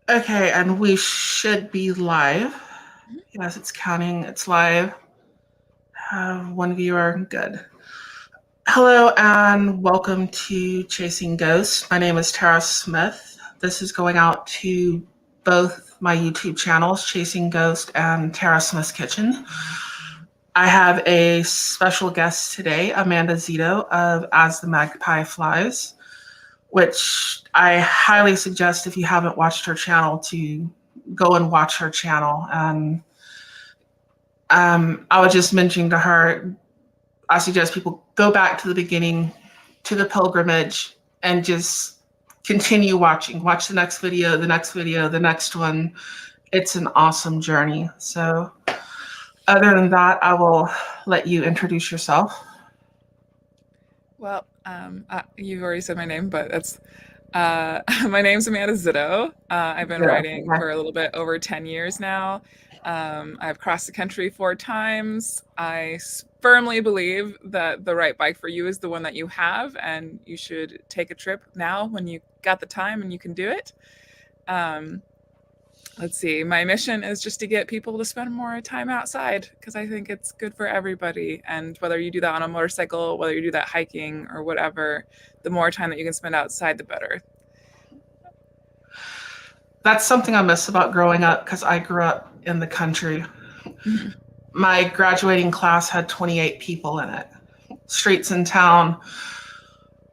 Okay, and we should be live. Yes, it's counting. It's live. Have one viewer. Good. Hello and welcome to Chasing Ghosts. My name is Tara Smith. This is going out to both my YouTube channels, Chasing Ghost and Tara Smith's Kitchen. I have a special guest today, Amanda Zito of As the Magpie Flies, which I highly suggest if you haven't watched her channel to go and watch her channel. And I was just mentioning to her, I suggest people go back to the beginning, to the pilgrimage, and just continue watching. Watch the next video, the next video, the next one. It's an awesome journey. So other than that, I will let you introduce yourself. Well, you've already said my name, but it's my name's Amanda Zito. I've been Yeah. writing for a little bit over 10 years now. I've crossed the country 4 times. I firmly believe that the right bike for you is the one that you have, and you should take a trip now when you got the time and you can do it. Um, let's see. My mission is just to get people to spend more time outside because I think it's good for everybody. And whether you do that on a motorcycle, whether you do that hiking or whatever, the more time that you can spend outside, the better. That's something I miss about growing up because I grew up in the country. Mhm. My graduating class had 28 people in it. Streets in town,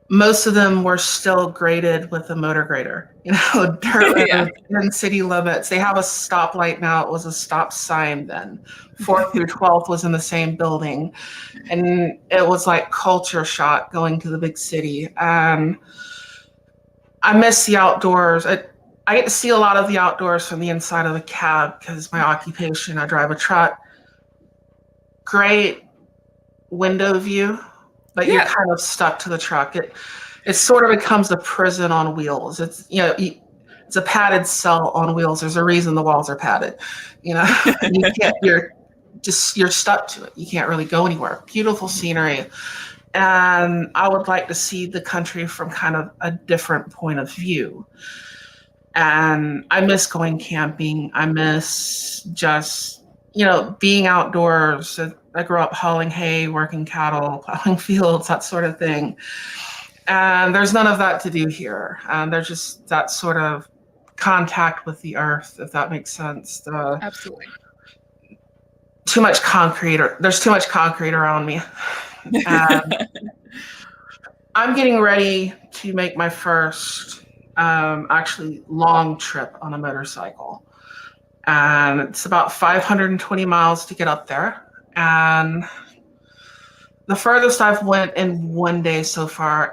most of them were still graded with a motor grader, dirt Yeah. roads in city limits. They have a stoplight now. It was a stop sign then. Fourth through 12th was in the same building. And it was like culture shock going to the big city. And I miss the outdoors. I get to see a lot of the outdoors from the inside of the cab because my occupation, I drive a truck. Great window view, but you're Yeah. kind of stuck to the truck. It sort of becomes a prison on wheels. It's a padded cell on wheels. There's a reason the walls are padded. You can't. You're stuck to it. You can't really go anywhere. Beautiful scenery, and I would like to see the country from kind of a different point of view. And I miss going camping. I miss just being outdoors. I grew up hauling hay, working cattle, plowing fields, that sort of thing. And there's none of that to do here. And there's just that sort of contact with the earth, if that makes sense. Absolutely. Too much concrete, or there's too much concrete around me. And I'm getting ready to make my first actually long trip on a motorcycle. And it's about 520 miles to get up there. And the furthest I've went in one day so far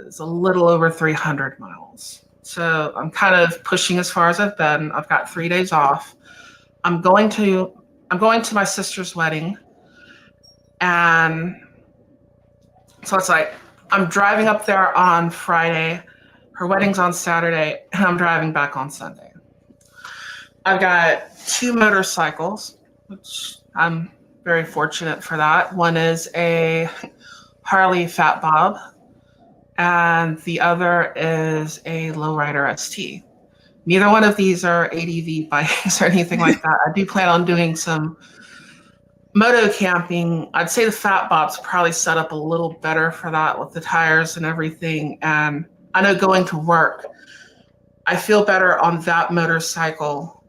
is a little over 300 miles. So I'm kind of pushing as far as I've been. I've got 3 days off. I'm going to I'm going to my sister's wedding, and so it's like I'm driving up there on Friday. Her wedding's on Saturday, and I'm driving back on Sunday. I've got two motorcycles, which I'm very fortunate for that. One is a Harley Fat Bob, and the other is a Lowrider ST. Neither one of these are ADV bikes or anything like that. I do plan on doing some moto camping. I'd say the Fat Bob's probably set up a little better for that with the tires and everything. And I know going to work, I feel better on that motorcycle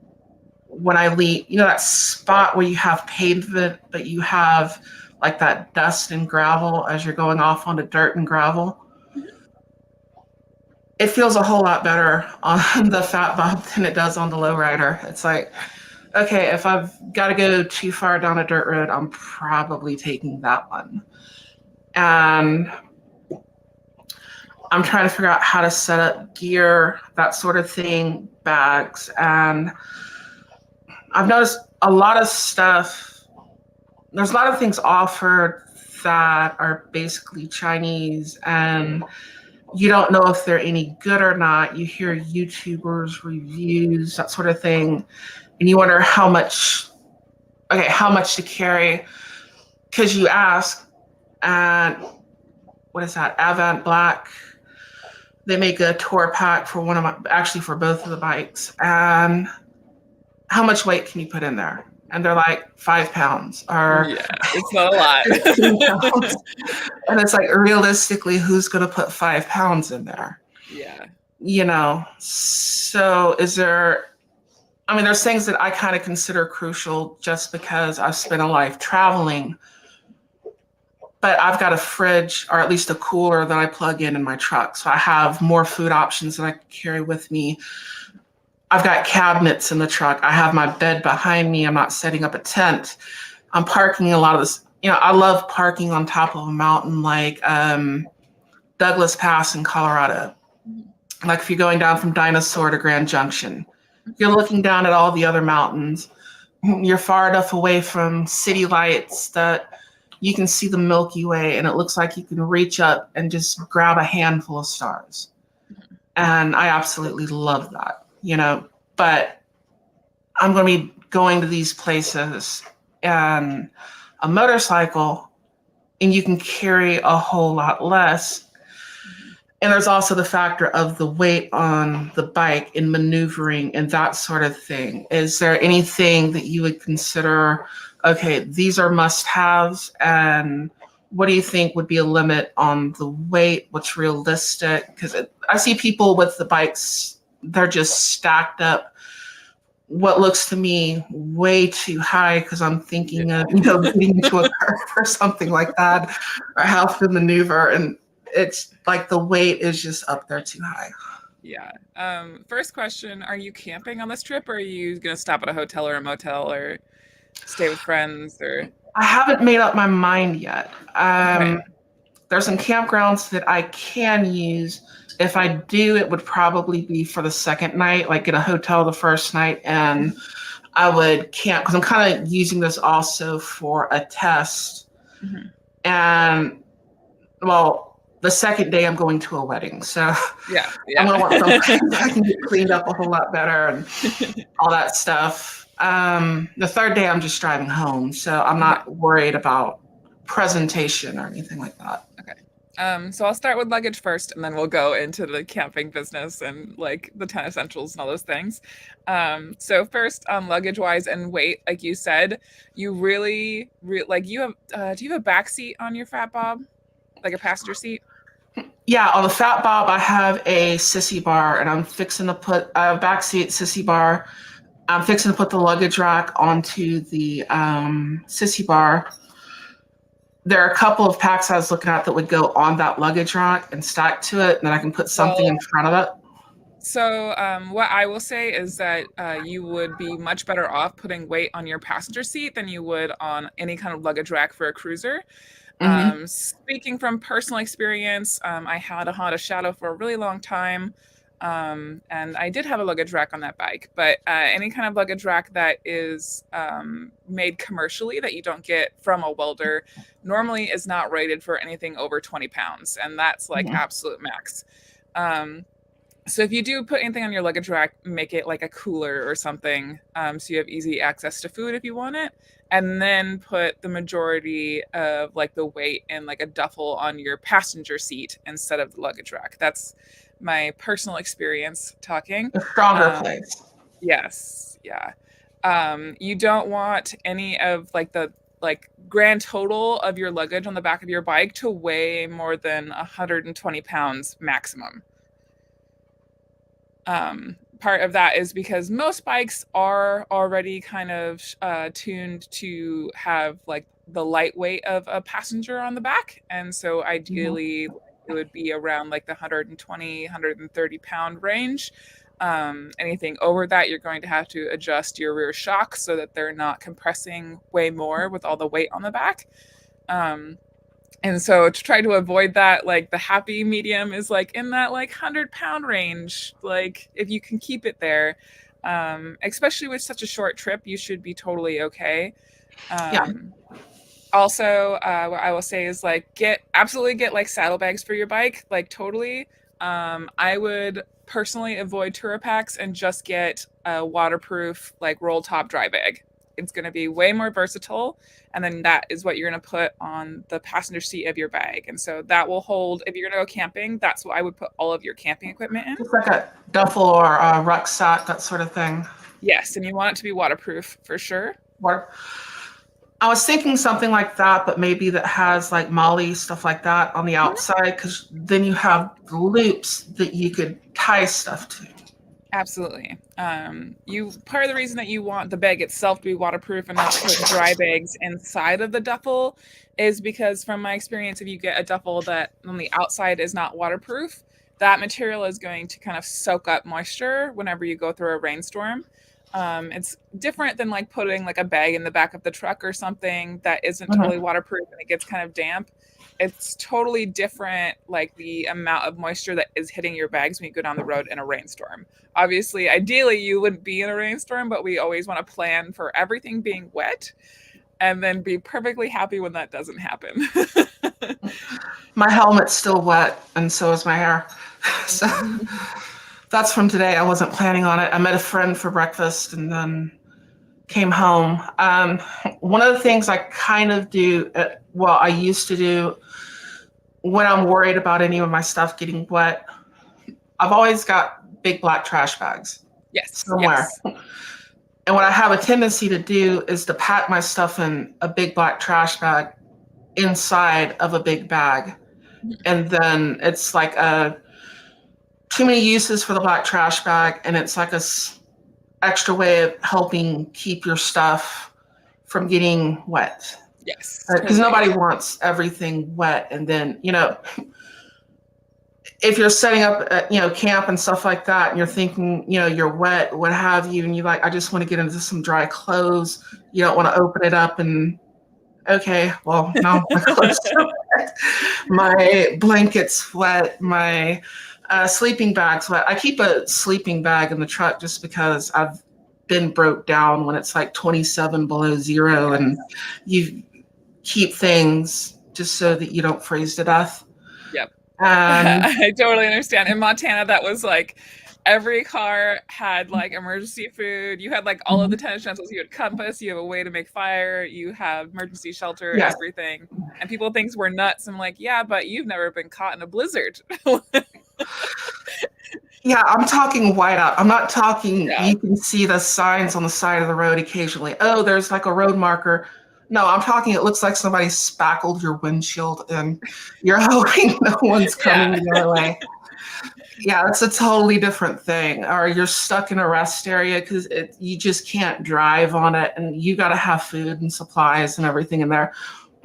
when I leave, that spot where you have pavement, but you have like that dust and gravel as you're going off onto dirt and gravel. It feels a whole lot better on the Fat Bob than it does on the Lowrider. It's like, okay, if I've got to go too far down a dirt road, I'm probably taking that one. And I'm trying to figure out how to set up gear, that sort of thing, bags. And I've noticed a lot of stuff, there's a lot of things offered that are basically Chinese, and you don't know if they're any good or not. You hear YouTubers, reviews, that sort of thing, and you wonder how much to carry, because you ask, and what is that, Avant Black? They make a tour pack for one of my, actually for both of the bikes. And how much weight can you put in there? And they're like 5 pounds or Yeah, it's not a lot. 15 pounds. And it's like, realistically, who's going to put 5 pounds in there? Yeah. So is there, I mean, there's things that I kind of consider crucial just because I've spent a life traveling, but I've got a fridge or at least a cooler that I plug in my truck. So I have more food options that I can carry with me. I've got cabinets in the truck. I have my bed behind me. I'm not setting up a tent. I'm parking a lot of this. I love parking on top of a mountain like Douglas Pass in Colorado. Like if you're going down from Dinosaur to Grand Junction, you're looking down at all the other mountains. You're far enough away from city lights that you can see the Milky Way, and it looks like you can reach up and just grab a handful of stars. And I absolutely love that. But I'm going to be going to these places and a motorcycle, and you can carry a whole lot less. And there's also the factor of the weight on the bike and maneuvering and that sort of thing. Is there anything that you would consider, okay, these are must-haves, and what do you think would be a limit on the weight? What's realistic? Because I see people with the bikes, they're just stacked up what looks to me way too high because I'm thinking of, getting into a curve or something like that, or how to maneuver. And it's like the weight is just up there too high. Yeah. First question, are you camping on this trip, or are you going to stop at a hotel or a motel or stay with friends or? I haven't made up my mind yet. Okay. There's some campgrounds that I can use. If I do, it would probably be for the second night, like get a hotel the first night, and I would camp because I'm kind of using this also for a test. Mm-hmm. And well, the second day I'm going to a wedding, so yeah. I'm gonna want something that I can get cleaned up a whole lot better and all that stuff. The third day I'm just driving home, so I'm not worried about presentation or anything like that. Okay. So I'll start with luggage first, and then we'll go into the camping business and like the 10 essentials and all those things. So first, luggage wise and weight, like you said, you really like you have. Do you have a back seat on your Fat Bob, like a passenger seat? Yeah, on the Fat Bob, I have a sissy bar, and I'm fixing to put a backseat sissy bar. I'm fixing to put the luggage rack onto the sissy bar. There are a couple of packs I was looking at that would go on that luggage rack and stack to it, and then I can put something in front of it. So what I will say is that you would be much better off putting weight on your passenger seat than you would on any kind of luggage rack for a cruiser. Mm-hmm. Speaking from personal experience, I had a Honda Shadow for a really long time. And I did have a luggage rack on that bike, but any kind of luggage rack that is made commercially that you don't get from a welder normally is not rated for anything over 20 pounds. And that's like absolute max. So if you do put anything on your luggage rack, make it like a cooler or something, so you have easy access to food if you want it, and then put the majority of like the weight in like a duffel on your passenger seat instead of the luggage rack. That's my personal experience talking. A stronger place. Yes, yeah. You don't want any of like the like grand total of your luggage on the back of your bike to weigh more than 120 pounds maximum. Part of that is because most bikes are already kind of tuned to have like the lightweight of a passenger on the back. And so ideally it would be around like the 120, 130 pound range. Anything over that, you're going to have to adjust your rear shocks so that they're not compressing way more with all the weight on the back. And so to try to avoid that, like the happy medium is like in that like 100-pound range. Like if you can keep it there, especially with such a short trip, you should be totally okay. Yeah. Also, what I will say is like absolutely get like saddlebags for your bike, like totally. I would personally avoid Tour packs and just get a waterproof like roll top dry bag. It's going to be way more versatile. And then that is what you're going to put on the passenger seat of your bag. And so that will hold, if you're going to go camping, that's what I would put all of your camping equipment in. Just like a duffel or a rucksack, that sort of thing. Yes. And you want it to be waterproof for sure. Or I was thinking something like that, but maybe that has like Molly stuff like that on the outside, because then you have loops that you could tie stuff to. Absolutely. You part of the reason that you want the bag itself to be waterproof and not put dry bags inside of the duffel is because, from my experience, if you get a duffel that on the outside is not waterproof, that material is going to kind of soak up moisture whenever you go through a rainstorm. It's different than like putting like a bag in the back of the truck or something that isn't totally waterproof and it gets kind of damp. It's totally different, like the amount of moisture that is hitting your bags when you go down the road in a rainstorm. Obviously, ideally, you wouldn't be in a rainstorm, but we always want to plan for everything being wet and then be perfectly happy when that doesn't happen. My helmet's still wet, and so is my hair. So that's from today. I wasn't planning on it. I met a friend for breakfast and then came home. One of the things I kind of do, well, I used to do when I'm worried about any of my stuff getting wet, I've always got big black trash bags somewhere. Yes. And what I have a tendency to do is to pack my stuff in a big black trash bag inside of a big bag. And then it's like too many uses for the black trash bag, and it's like a extra way of helping keep your stuff from getting wet. Yes. Because nobody wants everything wet. And then, if you're setting up, camp and stuff like that, and you're thinking, you're wet, what have you, and you're like, I just want to get into some dry clothes. You don't want to open it up and, okay, well, no, my clothes are wet. My blanket's wet. My sleeping bag's wet. I keep a sleeping bag in the truck just because I've been broke down when it's like 27 below zero, and you keep things just so that you don't freeze to death. Yep. I totally understand. In Montana, that was like every car had like emergency food. You had like all of the 10 essentials. You had compass. You have a way to make fire. You have emergency shelter, everything. And people think we're nuts. I'm like, yeah, but you've never been caught in a blizzard. Yeah, I'm talking whiteout. I'm not talking, you can see the signs on the side of the road occasionally. Oh, there's like a road marker. No, I'm talking, it looks like somebody spackled your windshield and you're hoping no one's coming the other way. Yeah, that's a totally different thing. Or you're stuck in a rest area because you just can't drive on it, and you got to have food and supplies and everything in there.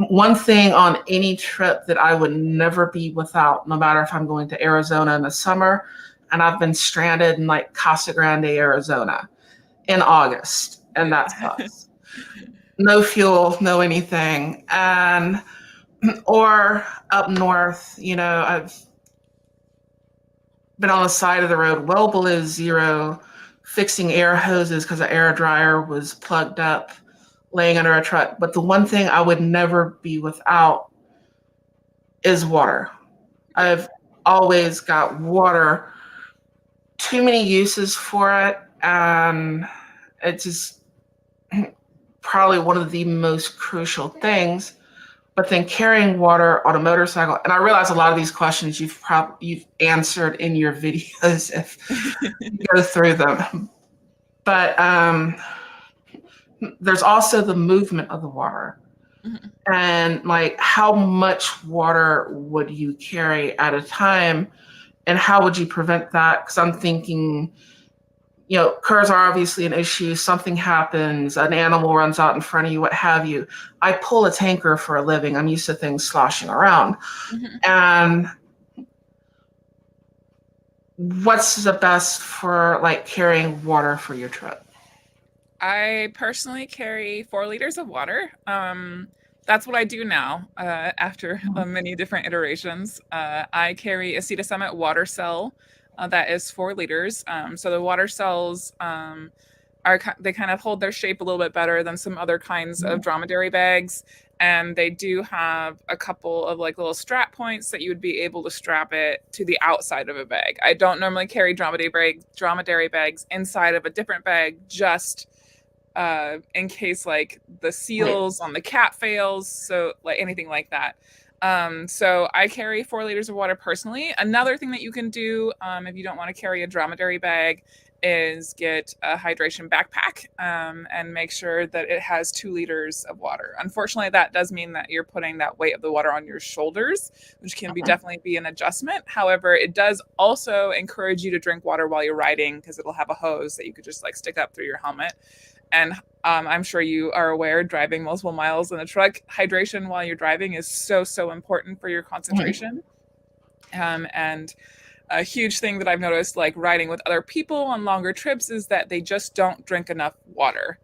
One thing on any trip that I would never be without, no matter if I'm going to Arizona in the summer, and I've been stranded in like Casa Grande, Arizona in August, and that sucks. No fuel, no anything. And or up north, I've been on the side of the road well below zero, fixing air hoses because the air dryer was plugged up, laying under a truck. But the one thing I would never be without is water. I've always got water. Too many uses for it, and it's just probably one of the most crucial things. But then carrying water on a motorcycle, and I realize a lot of these questions you've answered in your videos if you go through them. But there's also the movement of the water. And like, how much water would you carry at a time, and how would you prevent that? Because I'm thinking, curs are obviously an issue. Something happens, an animal runs out in front of you, what have you. I pull a tanker for a living. I'm used to things sloshing around. And what's the best for like carrying water for your trip? I personally carry 4 liters of water. That's what I do now after many different iterations. I carry a Zito Summit water cell that is 4 liters. So the water cells they kind of hold their shape a little bit better than some other kinds of dromedary bags. And they do have a couple of like little strap points that you would be able to strap it to the outside of a bag. I don't normally carry dromedary bags inside of a different bag, just in case like the seals on the cat fails, so like anything like that. So I carry 4 liters of water personally. Another thing that you can do, if you don't want to carry a dromedary bag, is get a hydration backpack, and make sure that it has 2 liters of water. Unfortunately, that does mean that you're putting that weight of the water on your shoulders, which can be definitely be an adjustment. However, it does also encourage you to drink water while you're riding, because it'll have a hose that you could just like stick up through your helmet. And I'm sure you are aware, driving multiple miles in a truck, hydration while you're driving is so important for your concentration. And a huge thing that I've noticed, like riding with other people on longer trips, is that they just don't drink enough water.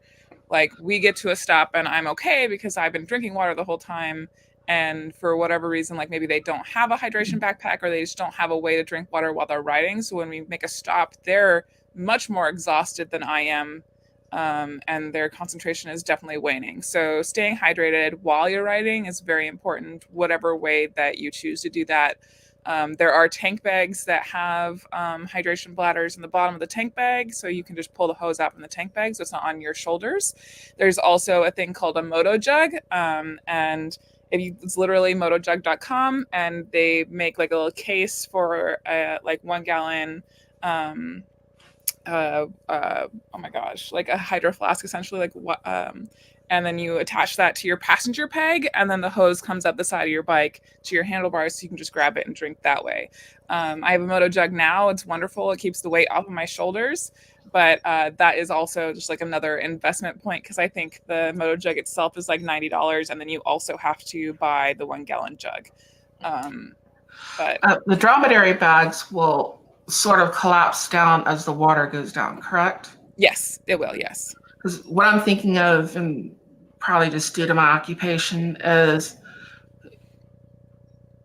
Like we get to a stop and I'm okay because I've been drinking water the whole time. And for whatever reason, like maybe they don't have a hydration backpack, or they just don't have a way to drink water while they're riding. So when we make a stop, they're much more exhausted than I am. And their concentration is definitely waning. So staying hydrated while you're riding is very important, whatever way that you choose to do that. There are tank bags that have hydration bladders in the bottom of the tank bag, so you can just pull the hose out from the tank bag, so it's not on your shoulders. There's also a thing called a moto jug, and it's literally motojug.com, and they make like a little case for like 1 gallon. Oh my gosh, like a hydro flask, essentially, like what, and then you attach that to your passenger peg, and then the hose comes up the side of your bike to your handlebars, so you can just grab it and drink that way. I have a moto jug now. It's wonderful. It keeps the weight off of my shoulders, but that is also just like another investment point, because I think the moto jug itself is like $90, and then you also have to buy the 1 gallon jug. But the dromedary bags will sort of collapse down as the water goes down, correct? yes, it will. Yes. Because what I'm thinking of, and probably just due to my occupation, is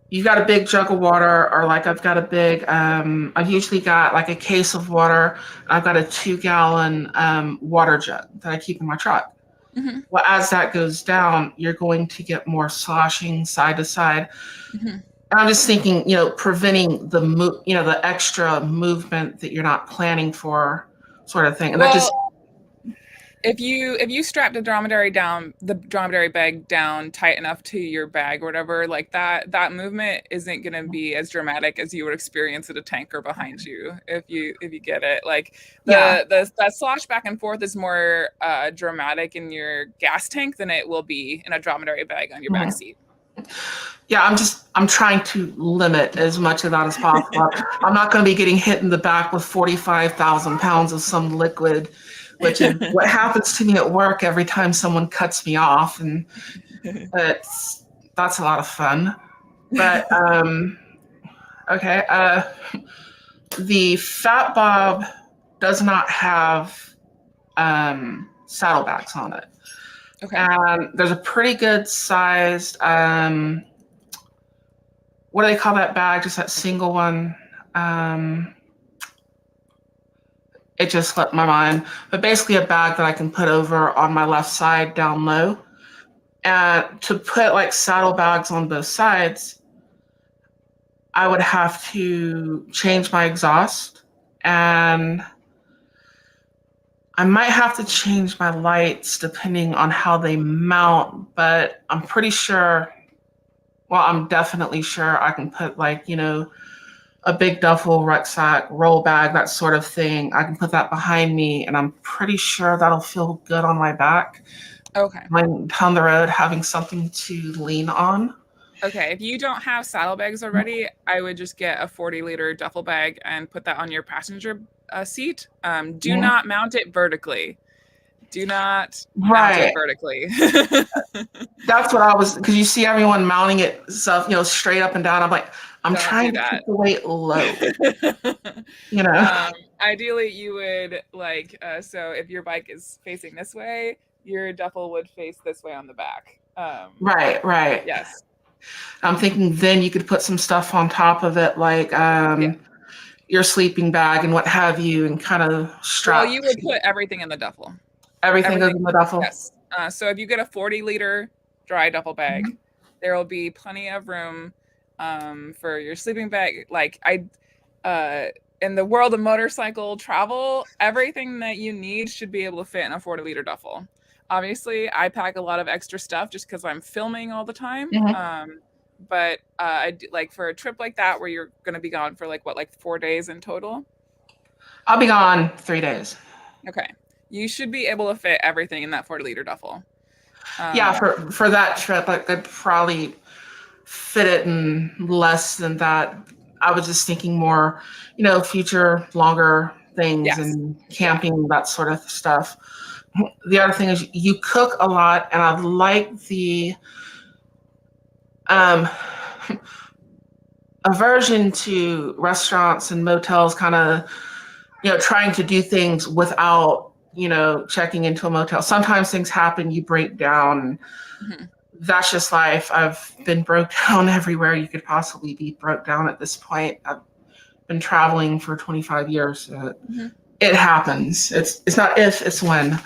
you've got a big jug of water, or like I've got a big, I've usually got like a case of water. I've got a 2 gallon water jug that I keep in my truck. Mm-hmm. Well, as that goes down, you're going to get more sloshing side to side. Mm-hmm. I'm just thinking, preventing the extra movement that you're not planning for, sort of thing. And that just, if you strap the dromedary bag down tight enough to your bag or whatever, like that movement isn't going to be as dramatic as you would experience at a tanker behind you, if you get it. Like that slosh back and forth is more dramatic in your gas tank than it will be in a dromedary bag on your back seat. Yeah, I'm trying to limit as much of that as possible. I'm not going to be getting hit in the back with 45,000 pounds of some liquid, which is what happens to me at work every time someone cuts me off, and that's a lot of fun. But okay, the Fat Bob does not have saddlebags on it. Okay. There's a pretty good sized, what do they call that bag? Just that single one. It just slipped my mind. But basically a bag that I can put over on my left side down low. And to put like saddlebags on both sides, I would have to change my exhaust, and I might have to change my lights depending on how they mount, but I'm pretty sure, well, I'm definitely sure I can put like, a big duffel, rucksack, roll bag, that sort of thing. I can put that behind me, and I'm pretty sure that'll feel good on my back. Okay. When down the road, having something to lean on. Okay, if you don't have saddlebags already, I would just get a 40-liter duffel bag and put that on your passenger seat. Do not mount it vertically. Do not mount it vertically. That's what I was, because you see everyone mounting it stuff, straight up and down. I'm like, I'm trying to keep the weight low. Ideally, you would like, so if your bike is facing this way, your duffel would face this way on the back. Right. Yes. I'm thinking then you could put some stuff on top of it, like your sleeping bag and what have you, and kind of strap. Well, you would put everything in the duffel. Everything goes in the duffel? Yes. So if you get a 40-liter dry duffel bag, there will be plenty of room for your sleeping bag. Like in the world of motorcycle travel, everything that you need should be able to fit in a 40-liter duffel. Obviously, I pack a lot of extra stuff just because I'm filming all the time. Mhm. But I do, like for a trip like that where you're going to be gone for like 4 days in total. I'll be gone 3 days. Okay, you should be able to fit everything in that 40-liter duffel. Yeah, Um, for that trip, I could probably fit it in less than that. I was just thinking more, future longer things yes, and yeah. camping, that sort of stuff. The other thing is you cook a lot, and I like the um, aversion to restaurants and motels kind of, trying to do things without, checking into a motel. Sometimes things happen, you break down. Mhm. That's just life. I've been broke down everywhere you could possibly be broke down at this point. I've been traveling for 25 years. Mhm. It happens. It's not if, it's when.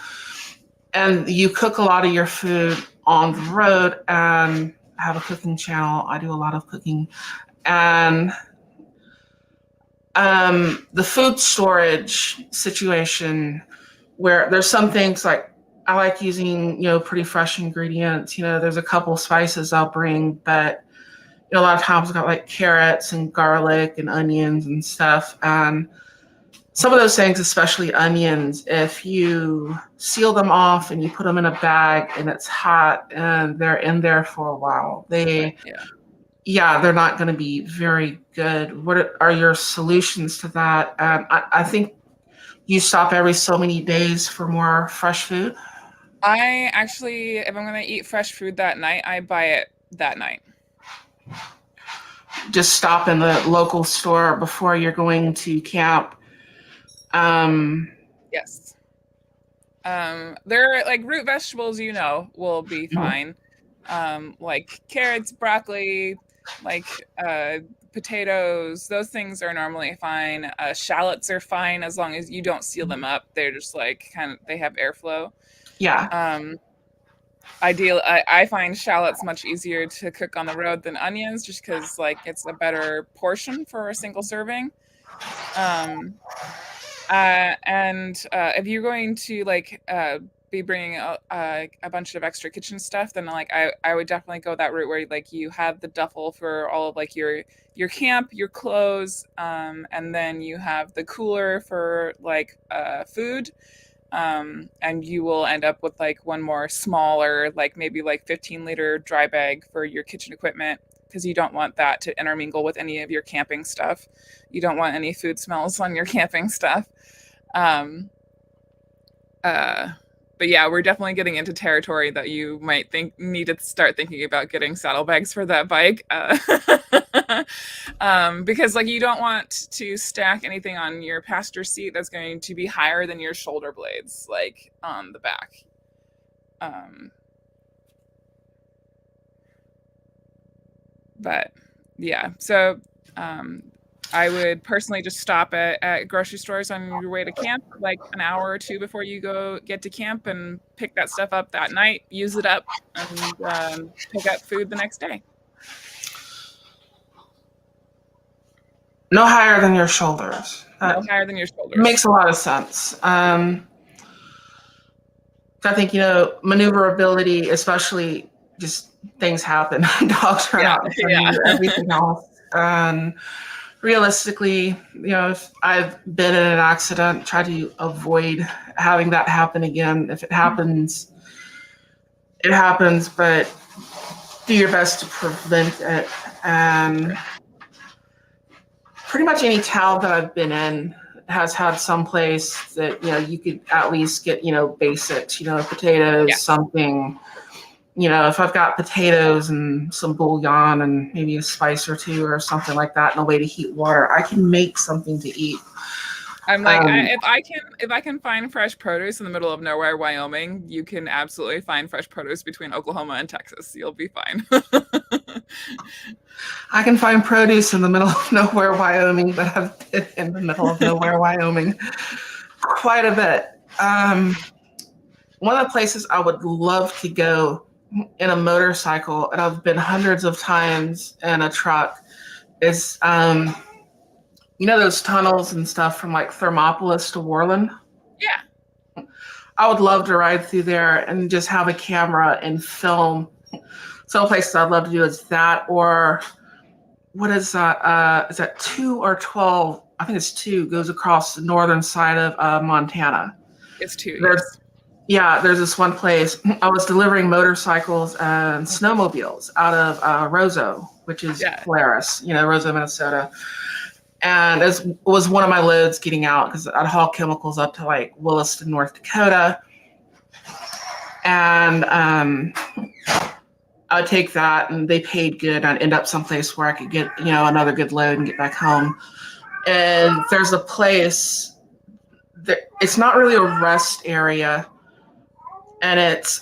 And you cook a lot of your food on the road, and I have a cooking channel. I do a lot of cooking. And the food storage situation, where there's some things like I like using, pretty fresh ingredients. There's a couple spices I'll bring, but a lot of times I've got like carrots and garlic and onions and stuff. And some of those things, especially onions, if you seal them off and you put them in a bag and it's hot and they're in there for a while, Yeah. yeah, they're not going to be very good. What are your solutions to that? I think you stop every so many days for more fresh food. I actually, if I'm going to eat fresh food that night, I buy it that night. Just stop in the local store before you're going to camp. Um, Yes. They're like root vegetables, will be fine. Like carrots, broccoli, like potatoes, those things are normally fine. Shallots are fine as long as you don't seal them up. They're just like they have airflow. yeah. Um, I find shallots much easier to cook on the road than onions, just because like it's a better portion for a single serving. Um, and if you're going to be bringing a bunch of extra kitchen stuff, then like I would definitely go that route where like you have the duffel for all of like your camp, your clothes, and then you have the cooler for like food. And you will end up with like one more smaller, like maybe like 15-liter dry bag for your kitchen equipment, because you don't want that to intermingle with any of your camping stuff. You don't want any food smells on your camping stuff. Um, uh, but yeah, we're definitely getting into territory that you might need to start thinking about getting saddlebags for that bike. Because like you don't want to stack anything on your passenger seat that's going to be higher than your shoulder blades, like on the back. Um, but yeah, so I would personally just stop at grocery stores on your way to camp, like an hour or two before you get to camp, and pick that stuff up that night, use it up, and pick up food the next day. No higher than your shoulders. No That higher than your shoulders. makes a lot of sense. I think, maneuverability, especially just things happen. Dogs run Yeah, out in front of yeah. you, everything else. And realistically, if I've been in an accident, try to avoid having that happen again. If it happens, it happens, but do your best to prevent it. And pretty much any town that I've been in has had some place that, you could at least get, basics, potatoes, Yes. something. If I've got potatoes and some bouillon and maybe a spice or two or something like that and a way to heat water, I can make something to eat. I'm like, Um, if I can find fresh produce in the middle of nowhere, Wyoming, you can absolutely find fresh produce between Oklahoma and Texas. You'll be fine. I can find produce in the middle of nowhere, Wyoming, but I've been in the middle of nowhere, Wyoming quite a bit. One of the places I would love to go in a motorcycle, and I've been hundreds of times in a truck, is You know those tunnels and stuff from like Thermopolis to Worland? Yeah. I would love to ride through there and just have a camera and film. Some places I'd love to do is that, or what is that? Is that 2 or 12? I think it's 2. Goes across the northern side of Montana. It's two, There's yes. Yeah, there's this one place. I was delivering motorcycles and snowmobiles out of Roseau, which is Yeah. Polaris, Roseau, Minnesota. And it was one of my loads getting out because I'd haul chemicals up to like Williston, North Dakota. And I would take that and they paid good. I'd end up someplace where I could get, another good load and get back home. And there's a place that it's not really a rest area, and it's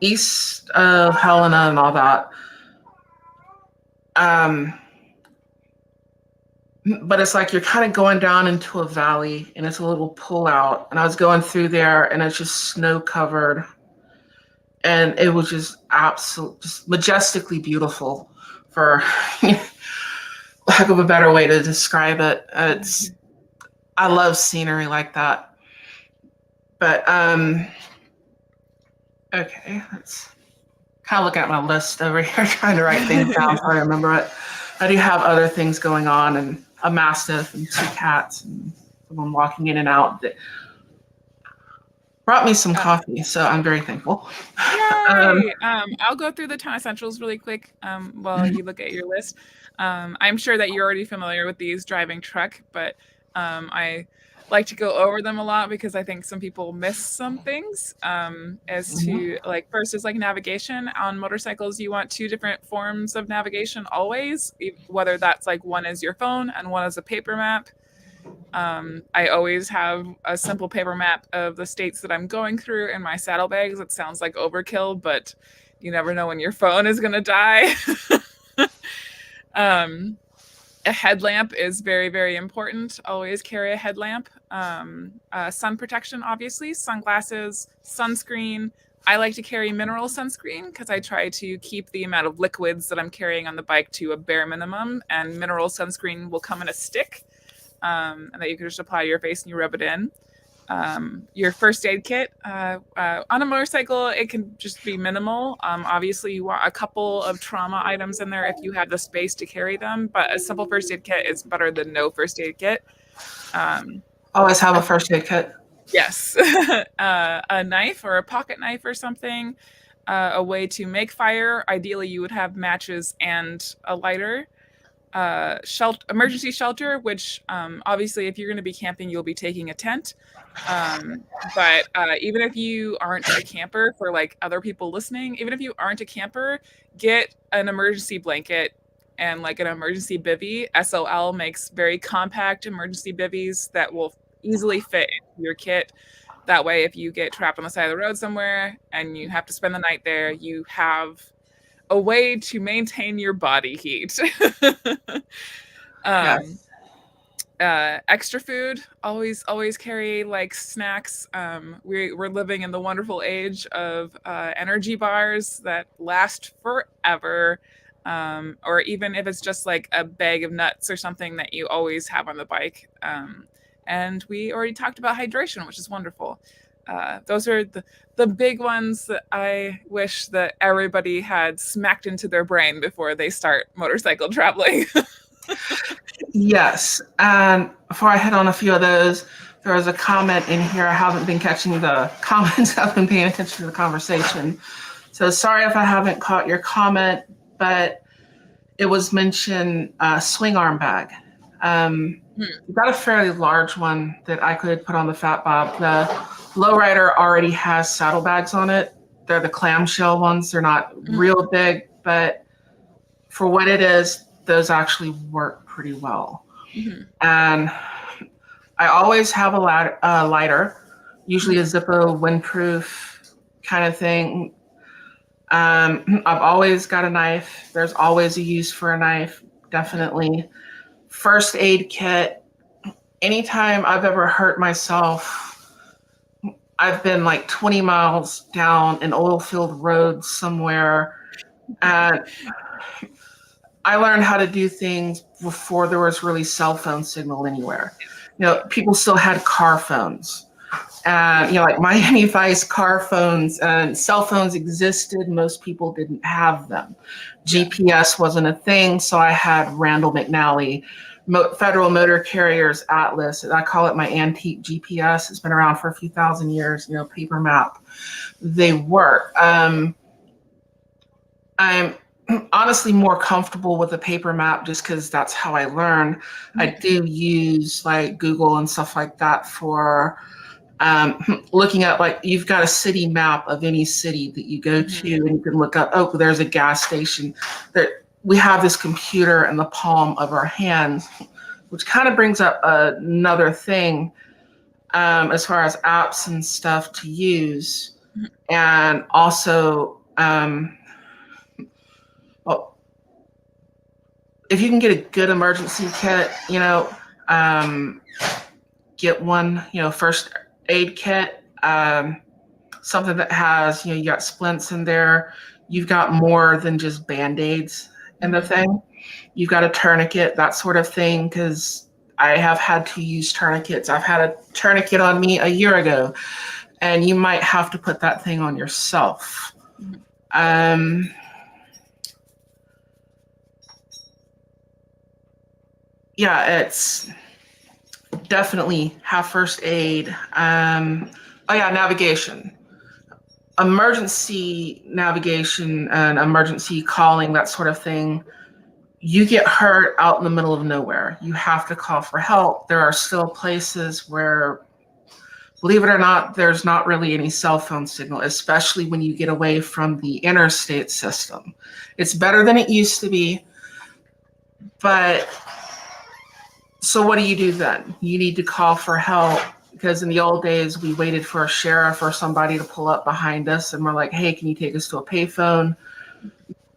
east of Helena and all that. But it's like you're kind of going down into a valley, and it's a little pull out. And I was going through there, and it's just snow covered, and it was just just majestically beautiful, for lack of a better way to describe it. I love scenery like that. But okay, let's kind of look at my list over here, trying to write things down so I remember it. I do have other things going on, and a mastiff and 2 cats and someone walking in and out that brought me some coffee, so I'm very thankful. Yay! I'll go through the town essentials really quick while you look at your list. I'm sure that you're already familiar with these driving truck, but I like to go over them a lot because I think some people miss some things as to like first is like navigation. On motorcycles, you want 2 different forms of navigation always, whether that's like one is your phone and one is a paper map. I always have a simple paper map of the states that I'm going through in my saddlebags. It sounds like overkill, but you never know when your phone is going to die. A headlamp is very, very important. Always carry a headlamp. Sun protection, obviously, sunglasses, sunscreen. I like to carry mineral sunscreen because I try to keep the amount of liquids that I'm carrying on the bike to a bare minimum, and mineral sunscreen will come in a stick, and that you can just apply to your face and you rub it in. Your first aid kit on a motorcycle, it can just be minimal. Obviously you want a couple of trauma items in there if you have the space to carry them, but a simple first aid kit is better than no first aid kit. Always have a first aid kit. Yes. A knife or a pocket knife or something, a way to make fire. Ideally you would have matches and a lighter. Emergency shelter, which obviously if you're going to be camping, you'll be taking a tent. But even if you aren't a camper, for like other people listening, even if you aren't a camper, get an emergency blanket and like an emergency bivvy. SOL makes very compact emergency bivvies that will easily fit into your kit. That way, if you get trapped on the side of the road somewhere and you have to spend the night there, you have a way to maintain your body heat. Yes. Extra food, always carry like snacks. We're living in the wonderful age of energy bars that last forever, or even if it's just like a bag of nuts or something that you always have on the bike. And we already talked about hydration, which is wonderful. Those are the big ones that I wish that everybody had smacked into their brain before they start motorcycle traveling. Yes. And before I hit on a few of those, there was a comment in here. I haven't been catching the comments. I've been paying attention to the conversation. So sorry if I haven't caught your comment, but it was mentioned swing arm bag. We've got a fairly large one that I could put on the Fat Bob. The Lowrider already has saddlebags on it. They're the clamshell ones. They're not real big, but for what it is, those actually work pretty well. And I always have a lighter, usually a Zippo windproof kind of thing. I've always got a knife. There's always a use for a knife, definitely. First aid kit. Anytime I've ever hurt myself, I've been like 20 miles down an oil-filled road somewhere, and I learned how to do things before there was really cell phone signal anywhere. People still had car phones. And, like Miami Vice car phones and cell phones existed. Most people didn't have them. Yeah. GPS wasn't a thing. So I had Randall McNally, Federal Motor Carriers Atlas. And I call it my antique GPS. It's been around for a few thousand years, paper map. They work. I'm honestly more comfortable with a paper map just because that's how I learn. I do use like Google and stuff like that for looking at, like, you've got a city map of any city that you go to, and you can look up, oh, there's a gas station. We have this computer in the palm of our hands, which kind of brings up another thing as far as apps and stuff to use. And also, well, if you can get a good emergency kit, get one, first aid kit, something that has, you got splints in there. You've got more than just Band-Aids in the thing. You've got a tourniquet, that sort of thing, because I have had to use tourniquets. I've had a tourniquet on me a year ago, and you might have to put that thing on yourself. Yeah, it's definitely have first aid. Oh yeah, navigation. Emergency navigation and emergency calling, that sort of thing. You get hurt out in the middle of nowhere. You have to call for help. There are still places where, believe it or not, there's not really any cell phone signal, especially when you get away from the interstate system. It's better than it used to be, but so what do you do then? You need to call for help, because in the old days, we waited for a sheriff or somebody to pull up behind us, and we're like, hey, can you take us to a payphone?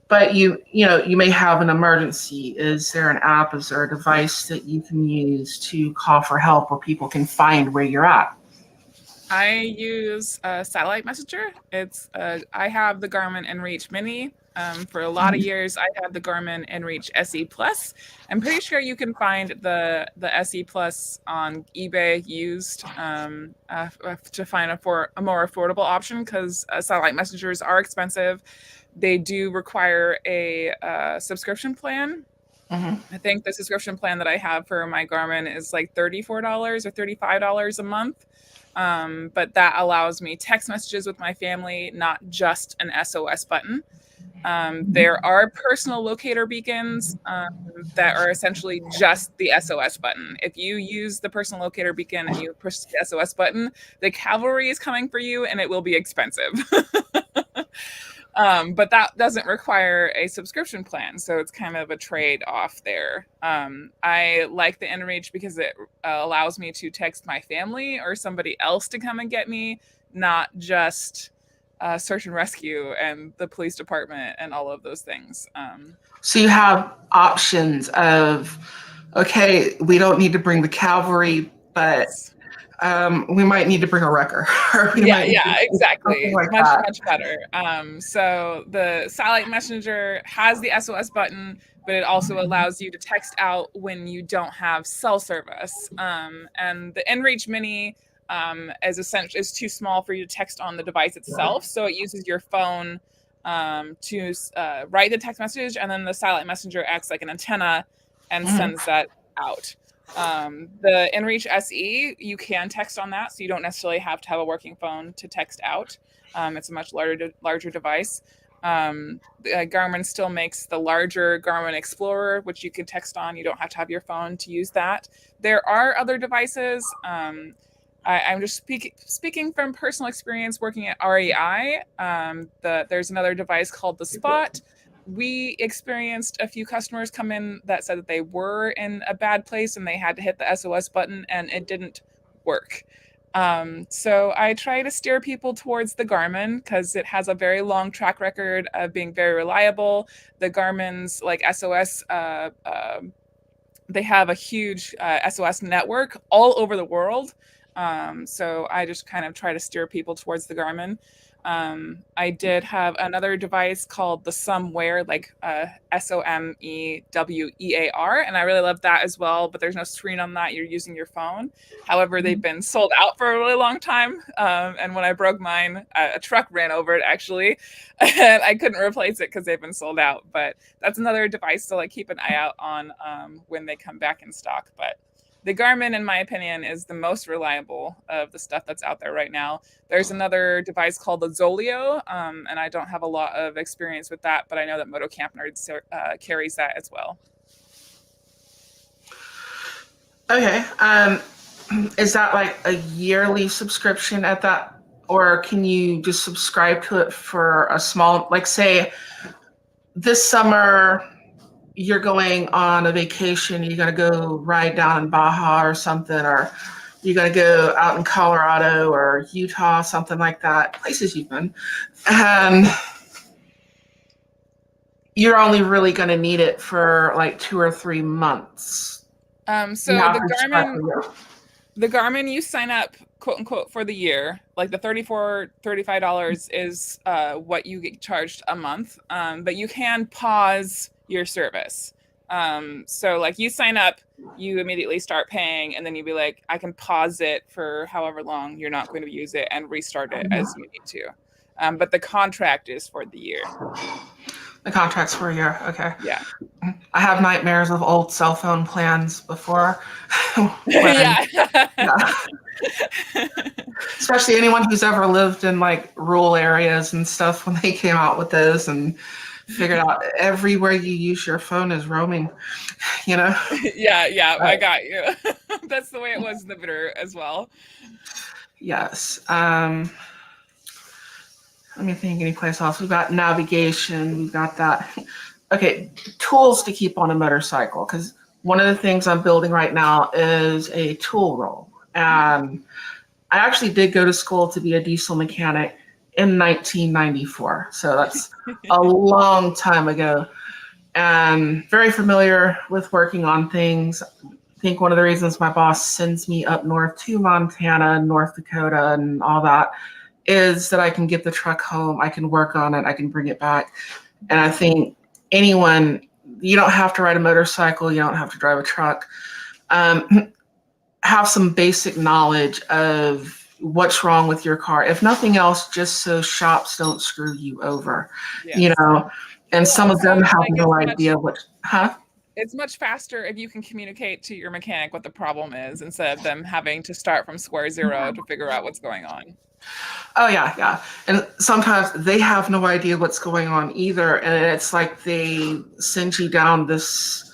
But you may have an emergency. Is there an app? Is there a device that you can use to call for help where people can find where you're at? I use a satellite messenger. I have the Garmin inReach Mini. For a lot of years, I had the Garmin inReach SE Plus. I'm pretty sure you can find the SE Plus on eBay used to find a more affordable option, because satellite messengers are expensive. They do require a subscription plan. I think the subscription plan that I have for my Garmin is like $34 or $35 a month. But that allows me text messages with my family, not just an SOS button. There are personal locator beacons that are essentially just the SOS button. If you use the personal locator beacon and you push the SOS button, the cavalry is coming for you, and it will be expensive. But that doesn't require a subscription plan, so it's kind of a trade-off there. I like the inReach because it allows me to text my family or somebody else to come and get me, not just search and rescue and the police department and all of those things. So you have options of, okay, we don't need to bring the cavalry, but we might need to bring a wrecker. Exactly. Like Much better. So the satellite messenger has the SOS button, but it also allows you to text out when you don't have cell service. And the inReach Mini is too small for you to text on the device itself, so it uses your phone to write the text message, and then the satellite messenger acts like an antenna and sends that out. The inReach SE, you can text on that, so you don't necessarily have to have a working phone to text out. It's a much larger device. Garmin still makes the larger Garmin Explorer, which you can text on. You don't have to have your phone to use that. There are other devices. I'm just speaking from personal experience working at REI. There's another device called the Spot. We experienced a few customers come in that said that they were in a bad place and they had to hit the SOS button and it didn't work. So I try to steer people towards the Garmin because it has a very long track record of being very reliable. The Garmin's like SOS, they have a huge SOS network all over the world. So I just kind of try to steer people towards the Garmin. I did have another device called the Somewhere, like Somewear, and I really love that as well. But there's no screen on that; you're using your phone. However, they've been sold out for a really long time, and when I broke mine, a truck ran over it actually, and I couldn't replace it because they've been sold out. But that's another device to like keep an eye out on when they come back in stock. But the Garmin, in my opinion, is the most reliable of the stuff that's out there right now. There's another device called the Zolio, and I don't have a lot of experience with that, but I know that Moto Camp Nerds carries that as well. Okay. Is that like a yearly subscription at that, or can you just subscribe to it for a small, like say this summer you're going on a vacation, you're gonna go ride down in Baja or something, or you're gonna go out in Colorado or Utah, something like that, places you've been, and you're only really gonna need it for like 2 or 3 months. You So have to subscribe for a year. the Garmin, you sign up quote unquote for the year. Like the $35 is what you get charged a month, but you can pause your service. So like you sign up, you immediately start paying, and then you'd be like, I can pause it for however long you're not going to use it and restart it as you need to. But the contract is for the year. The contract's for a year. Okay. Yeah. I have nightmares of old cell phone plans before. when, Yeah. yeah. Especially anyone who's ever lived in like rural areas and stuff when they came out with those and figured out everywhere you use your phone is roaming, you know? Yeah, I got you. That's the way it was in the bitter as well. Yes. Let me think any place else. We've got navigation, we've got that. Okay, tools to keep on a motorcycle, because one of the things I'm building right now is a tool roll. And I actually did go to school to be a diesel mechanic in 1994. So that's a long time ago. And very familiar with working on things. I think one of the reasons my boss sends me up north to Montana and North Dakota and all that is that I can get the truck home, I can work on it, I can bring it back. And I think anyone, you don't have to ride a motorcycle, you don't have to drive a truck. Have some basic knowledge of what's wrong with your car. If nothing else, just so shops don't screw you over, Yes. you know. And some of them have like no idea what, huh? It's much faster if you can communicate to your mechanic what the problem is instead of them having to start from square zero to figure out what's going on. Oh yeah, yeah. And sometimes they have no idea what's going on either. And it's like they send you down this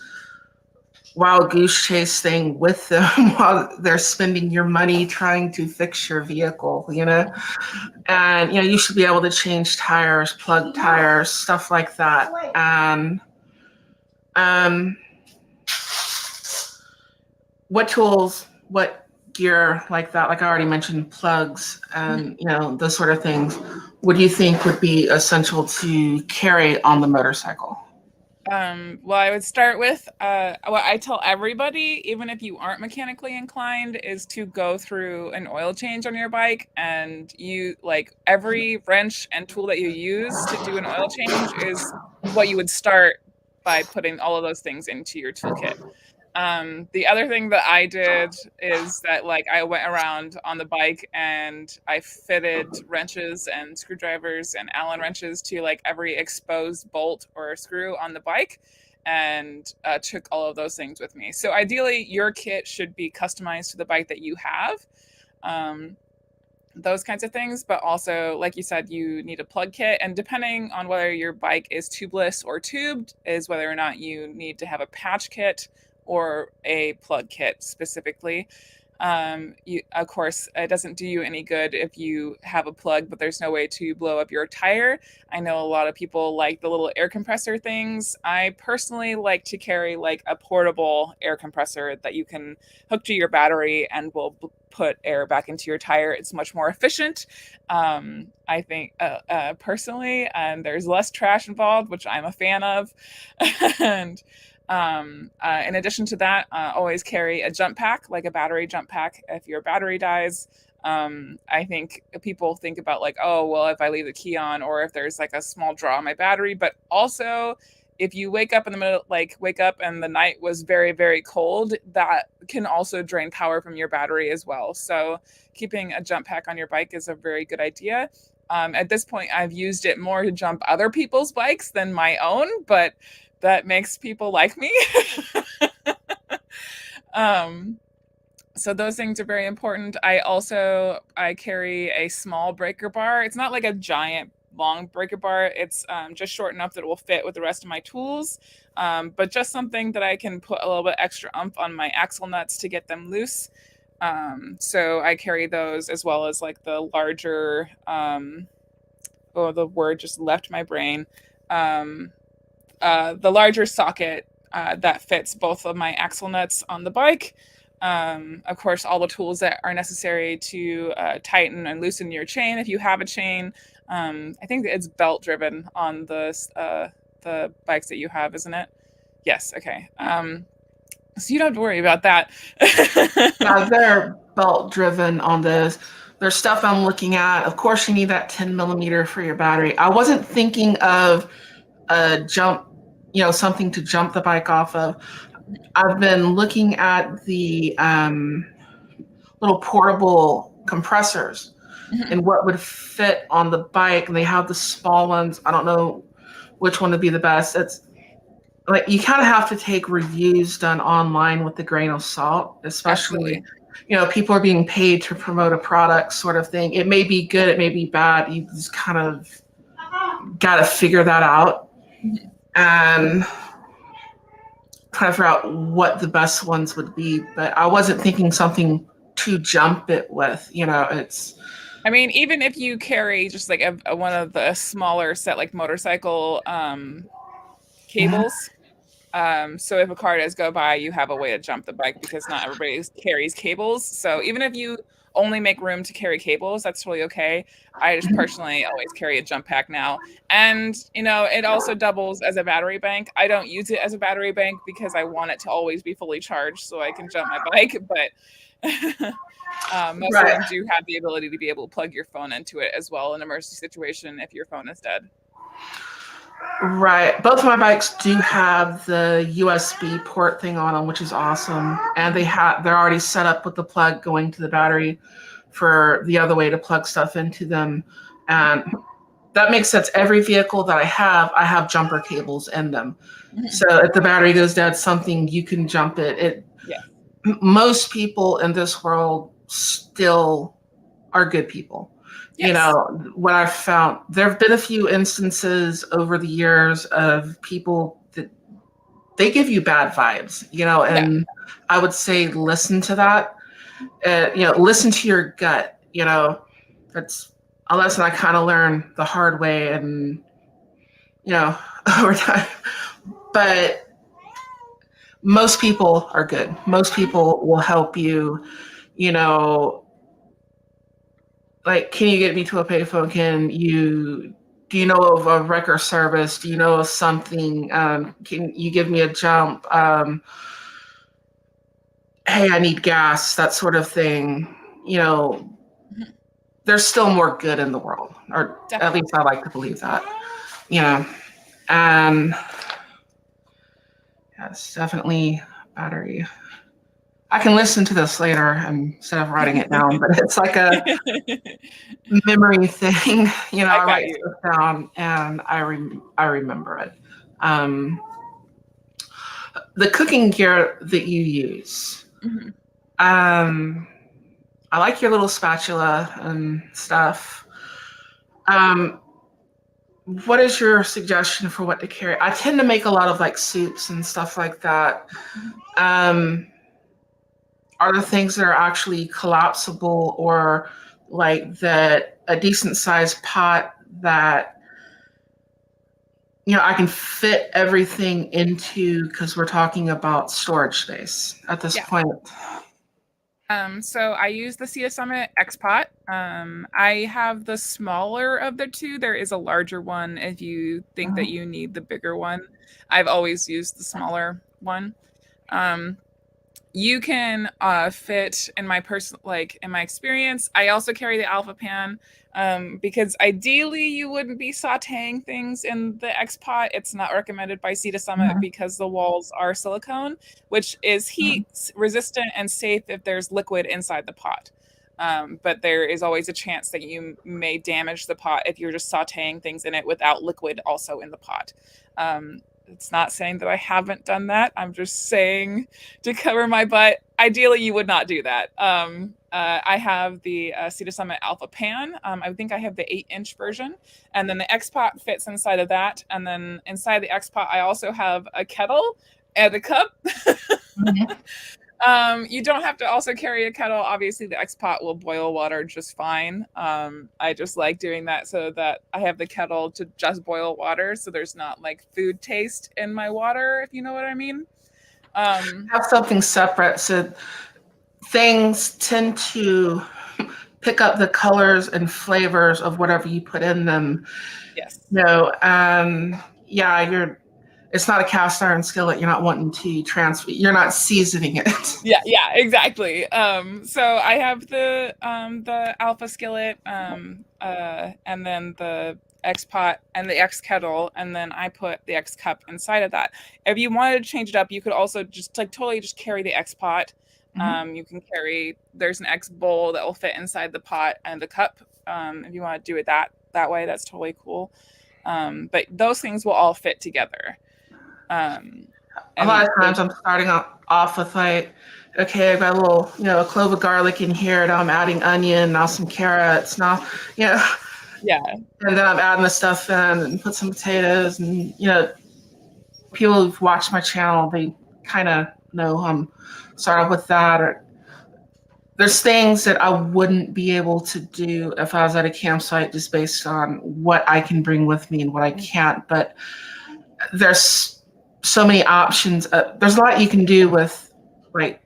wild goose chase thing with them while they're spending your money trying to fix your vehicle, you know? And, you know, you should be able to change tires, plug tires, stuff like that. And what tools, what gear like that, like I already mentioned, plugs and, you know, those sort of things, what do you think would be essential to carry on the motorcycle? Well, I would start with what I tell everybody, even if you aren't mechanically inclined, is to go through an oil change on your bike. And you like every wrench and tool that you use to do an oil change is what you would start by putting all of those things into your toolkit. The other thing that I did is that like I went around on the bike and I fitted wrenches and screwdrivers and Allen wrenches to like every exposed bolt or screw on the bike and took all of those things with me. So ideally your kit should be customized to the bike that you have. Um, those kinds of things, but also like you said, you need a plug kit, and depending on whether your bike is tubeless or tubed is whether or not you need to have a patch kit or a plug kit specifically. Of course, it doesn't do you any good if you have a plug, but there's no way to blow up your tire. I know a lot of people like the little air compressor things. I personally like to carry like a portable air compressor that you can hook to your battery and will put air back into your tire. It's much more efficient. I think personally, and there's less trash involved, which I'm a fan of. And in addition to that, always carry a jump pack, like a battery jump pack if your battery dies. I think people think about like, oh, well, if I leave the key on, or if there's like a small draw on my battery, but also if you wake up in the middle, like wake up and the night was very, very cold, that can also drain power from your battery as well. So keeping a jump pack on your bike is a very good idea. At this point, I've used it more to jump other people's bikes than my own, but that makes people like me. um, so those things are very important. I carry a small breaker bar. It's not like a giant long breaker bar. It's just short enough that it will fit with the rest of my tools, but just something that I can put a little bit extra oomph on my axle nuts to get them loose. So I carry those as well as like the larger. Oh, the word just left my brain. Um, the larger socket that fits both of my axle nuts on the bike. Of course, all the tools that are necessary to tighten and loosen your chain if you have a chain. I think it's belt driven on the bikes that you have, isn't it? Yes. Okay. So you don't have to worry about that. Yeah, they're belt driven on this. There's stuff I'm looking at. Of course, you need that 10 millimeter for your battery. I wasn't thinking of a jump, something to jump the bike off of. I've been looking at the little portable compressors and what would fit on the bike. And they have the small ones. I don't know which one would be the best. It's like you kind of have to take reviews done online with a grain of salt, especially, Absolutely. people are being paid to promote a product sort of thing. It may be good, it may be bad. You just kind of got to figure that out and try to figure out what the best ones would be. But I wasn't thinking something to jump it with, it's. I mean, even if you carry just like one of the smaller set like motorcycle cables. So if a car does go by, you have a way to jump the bike because not everybody carries cables. So even if you only make room to carry cables, that's totally okay. I just personally always carry a jump pack now. And, it also doubles as a battery bank. I don't use it as a battery bank because I want it to always be fully charged so I can jump my bike. But most of Right. them do have the ability to be able to plug your phone into it as well in an emergency situation if your phone is dead. Right. Both of my bikes do have the USB port thing on them, which is awesome. And they're already set up with the plug going to the battery for the other way to plug stuff into them. And that makes sense. Every vehicle that I have jumper cables in them. So if the battery goes dead, something you can jump it. Yeah. Most people in this world still are good people. Yes. What I've found, there have been a few instances over the years of people that they give you bad vibes, and Yeah. I would say listen to that. Listen to your gut. That's a lesson I kind of learned the hard way and, over time. But most people are good. Most people will help you, you know, like, can you get me to a payphone? Do you know of a wrecker service? Do you know of something? Can you give me a jump? Hey, I need gas, that sort of thing. There's still more good in the world, or at Definitely. least I like to believe that. You know, and yes, definitely battery. I can listen to this later instead of writing it down, but it's like a memory thing. I I got write you. stuff down and I remember it. Um, the cooking gear that you use. Mhm. Um, I like your little spatula and stuff. Um, what is your suggestion for what to carry? I tend to make a lot of like soups and stuff like that. Um, are there things that are actually collapsible or like that a decent sized pot that I can fit everything into because we're talking about storage space at this Yeah. point. So I use the Cia Summit X Pot. I have the smaller of the two. There is a larger one if you think that you need the bigger one. I've always used the smaller one. Um, You can fit in my in my experience. I also carry the Alpha Pan because ideally you wouldn't be sautéing things in the X pot. It's not recommended by Zito Summit Mhm. because the walls are silicone, which is heat Mhm. resistant and safe if there's liquid inside the pot. But there is always a chance that you may damage the pot if you're just sautéing things in it without liquid also in the pot. It's not saying that I haven't done that. I'm just saying to cover my butt. Ideally, you would not do that. I have the Cedar Summit Alpha Pan. I think I have the 8-inch version, and then the X Pot fits inside of that. And then inside the X Pot, I also have a kettle and a cup. Mhm. You don't have to also carry a kettle. Obviously, the X Pot will boil water just fine. I just like doing that so that I have the kettle to just boil water, so there's not like food taste in my water, if you know what I mean. Um, Have something separate so things tend to pick up the colors and flavors of whatever you put in them. yes. Yeah, it's not a cast iron skillet. You're not wanting to transfer, you're not seasoning it. Yeah, exactly. So I have the alpha skillet, and then the X pot and the X kettle, and then I put the X cup inside of that. If you wanted to change it up, you could also just like totally just carry the X pot. Mhm. You can carry there's an X bowl that will fit inside the pot and the cup. If you want to do it that way, that's totally cool. But those things will all fit together. Um, A lot and of they times I'm starting off with like, okay, I've got a little, a clove of garlic in here. Now I'm adding onion, now some carrots, now, you know, yeah. and then I'm adding the stuff in and put some potatoes. And, people who've watched my channel, they kind of know I'm starting with that. Or there's things that I wouldn't be able to do if I was at a campsite just based on what I can bring with me and what I can't. But there's so many options. There's a lot you can do with like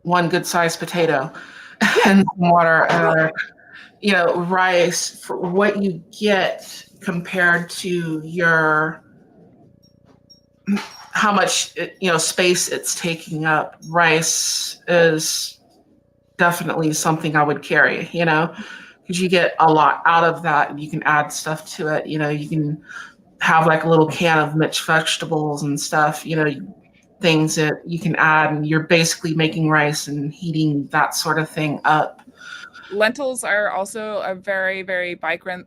one good sized potato Yeah. and some water, rice for what you get compared to your how much space it's taking up. Rice is definitely something I would carry, because you get a lot out of that and you can add stuff to it. You can have like a little can of mixed vegetables and stuff, things that you can add, and you're basically making rice and heating that sort of thing up. Lentils are also a very, very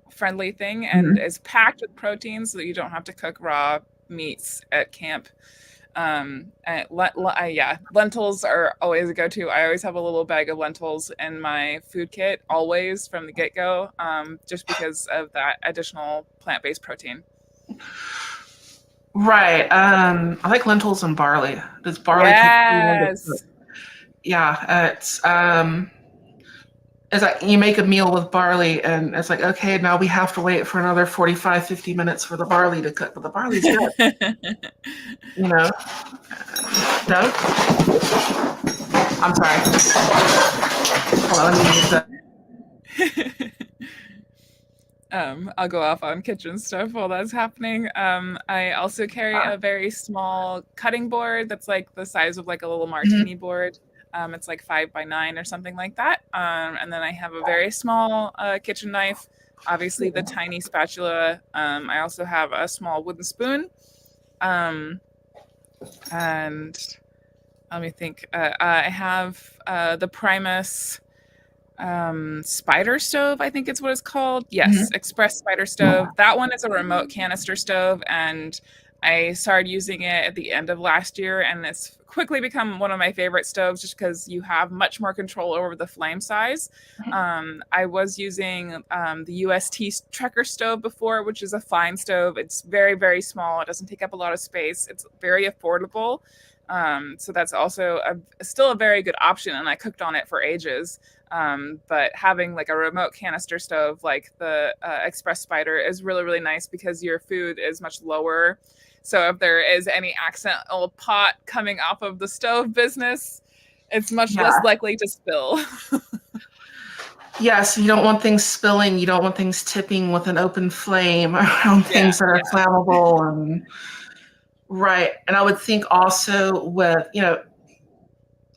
friendly thing and Mhm. is packed with protein so that you don't have to cook raw meats at camp. Yeah, lentils are always a go-to. I always have a little bag of lentils in my food kit, always from the get-go, just because of that additional plant-based protein. Right. I like lentils and barley. Does barley take too long to cook? Yes. Yeah, it's like you make a meal with barley and it's like, okay, now we have to wait for another 45, 50 minutes for the barley to cook, but the barley's good, you know. No? I'm sorry. Hold on, let me use that. I'll go off on kitchen stuff while that's happening. I also carry a very small cutting board that's like the size of like a little martini Mhm. board. It's like 5 by 9 or something like that. And then I have a very small kitchen knife, obviously the tiny spatula. I also have a small wooden spoon. Um, and let me think. I have the Primus spider stove, I think it's what it's called. Yes, Mhm. express spider stove. That one is a remote canister stove, and I started using it at the end of last year, and it's quickly become one of my favorite stoves just because you have much more control over the flame size. I was using the UST Trekker stove before, which is a fine stove. It's very, very small. It doesn't take up a lot of space. It's very affordable. So that's also still a very good option, and I cooked on it for ages. But having like a remote canister stove like the Express Spider is really, really nice because your food is much lower. So if there is any accidental pot coming off of the stove business, it's much less Yeah. likely to spill. Yes, you don't want things spilling. You don't want things tipping with an open flame around Yeah, things that are yeah. flammable. And right. And I would think also with,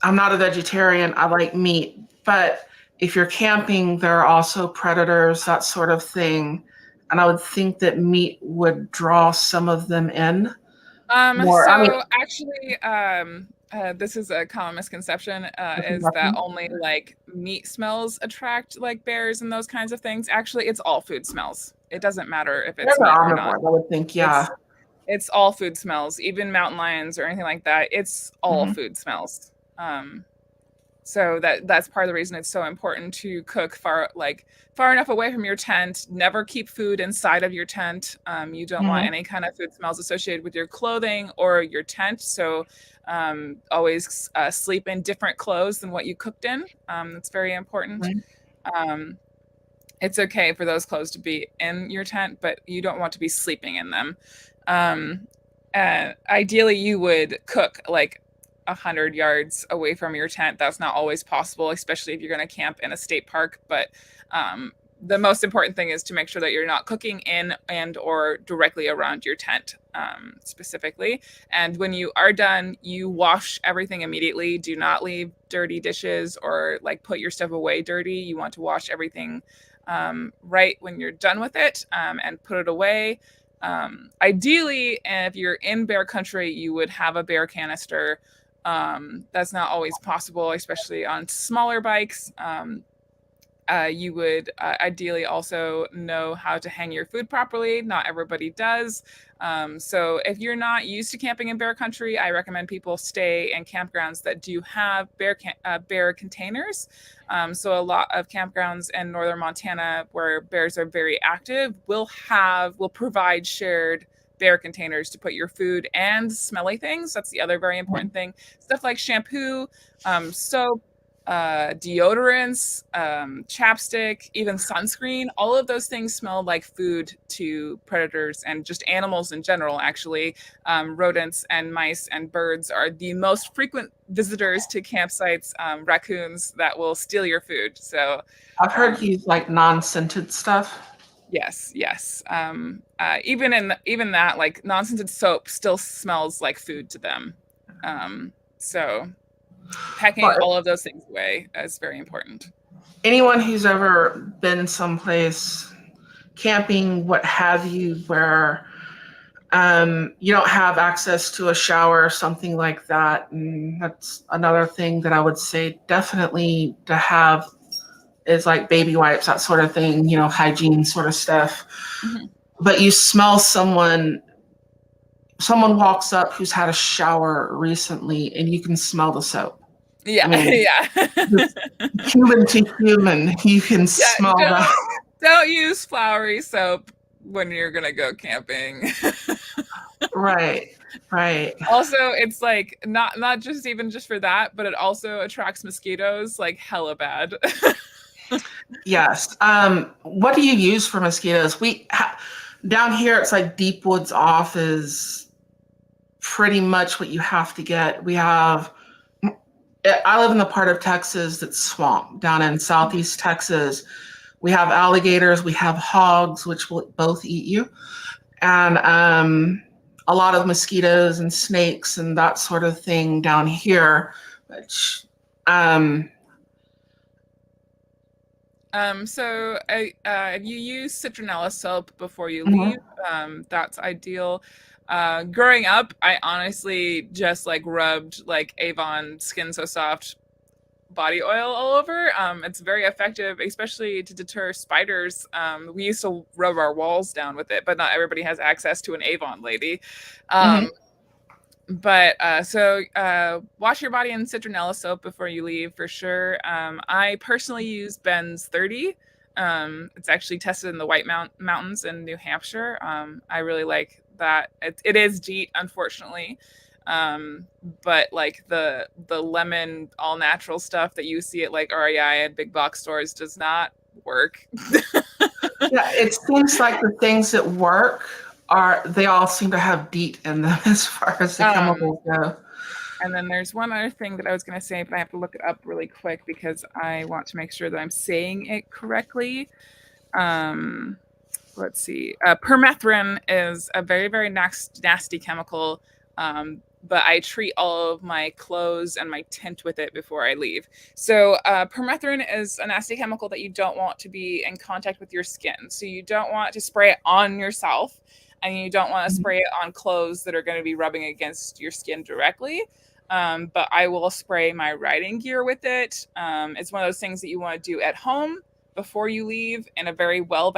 I'm not a vegetarian. I like meat, but if you're camping, there are also predators, that sort of thing. And I would think that meat would draw some of them in more. I mean, So actually, this is a common misconception, is that only like meat smells attract like bears and those kinds of things. Actually, it's all food smells. It doesn't matter if they're it's the meat or not. omnivores, I would think, yeah. It's it's all food smells, even mountain lions or anything like that. It's all Mhm. food smells. So that's part of the reason it's so important to cook far enough away from your tent. Never keep food inside of your tent. You don't want Mhm. any kind of food smells associated with your clothing or your tent. So always sleep in different clothes than what you cooked in. That's very important. Mhm. Um, it's okay for those clothes to be in your tent, but you don't want to be sleeping in them. Um, Ideally, you would cook like 100 yards away from your tent. That's not always possible, especially if you're going to camp in a state park. But um, the most important thing is to make sure that you're not cooking in and or directly around your tent, specifically. And when you are done, you wash everything immediately. Do not leave dirty dishes or like put your stuff away dirty. You want to wash everything right when you're done with it, and put it away. Ideally, if you're in bear country, you would have a bear canister. That's not always possible, especially on smaller bikes. You would ideally also know how to hang your food properly. Not everybody does. So if you're not used to camping in bear country, I recommend people stay in campgrounds that do have bear containers. So a lot of campgrounds in northern Montana where bears are very active will provide shared bear containers to put your food and smelly things. That's the other very important thing. Stuff like shampoo, soap, deodorants, chapstick, even sunscreen. All of those things smell like food to predators and just animals in general, actually. Rodents and mice and birds are the most frequent visitors to campsites, raccoons that will steal your food. So, I've heard um, he's like non-scented stuff. yes, yes. Even that, like non-scented soap still smells like food to them. So packing But all of those things away is very important. anyone who's ever been someplace camping, what have you, where you don't have access to a shower or something like that, and that's another thing that I would say definitely to have is like baby wipes, that sort of thing, hygiene sort of stuff. Mhm. But you smell someone walks up who's had a shower recently and you can smell the soap. I Yeah, mean, yeah. just human to human, you can Yeah, smell that. don't use flowery soap when you're gonna go camping. Right, right. Also, it's like not just even just for that, but it also attracts mosquitoes like hella bad. Yes. What do you use for mosquitoes? Down here, it's like Deep Woods Off is pretty much what you have to get. I live in the part of Texas that's swamp. Down in Southeast Texas, we have alligators, we have hogs, which will both eat you, and a lot of mosquitoes and snakes and that sort of thing down here, which um, If you use citronella soap before you leave, mhm, that's ideal. Growing up, I honestly just like rubbed like Avon Skin So Soft body oil all over. It's very effective, especially to deter spiders. We used to rub our walls down with it, but not everybody has access to an Avon lady. Um, mhm, Wash your body in citronella soap before you leave for sure. I personally use Ben's 30. It's actually tested in the Mountains in New Hampshire. I really like that. It is DEET, unfortunately. But like the lemon all natural stuff that you see at like REI and big box stores does not work. yeah, it seems like the things that work they all seem to have DEET in them as far as the um, chemicals go. And then there's one other thing that I was going to say, but I have to look it up really quick because I want to make sure that I'm saying it correctly. Um, let's see. Permethrin is a very, very nasty chemical but I treat all of my clothes and my tent with it before I leave. So permethrin is a nasty chemical that you don't want to be in contact with your skin. So you don't want to spray it on yourself, and you don't want to spray it on clothes that are going to be rubbing against your skin directly. But I will spray my riding gear with it. It's one of those things that you want to do at home before you leave in a very well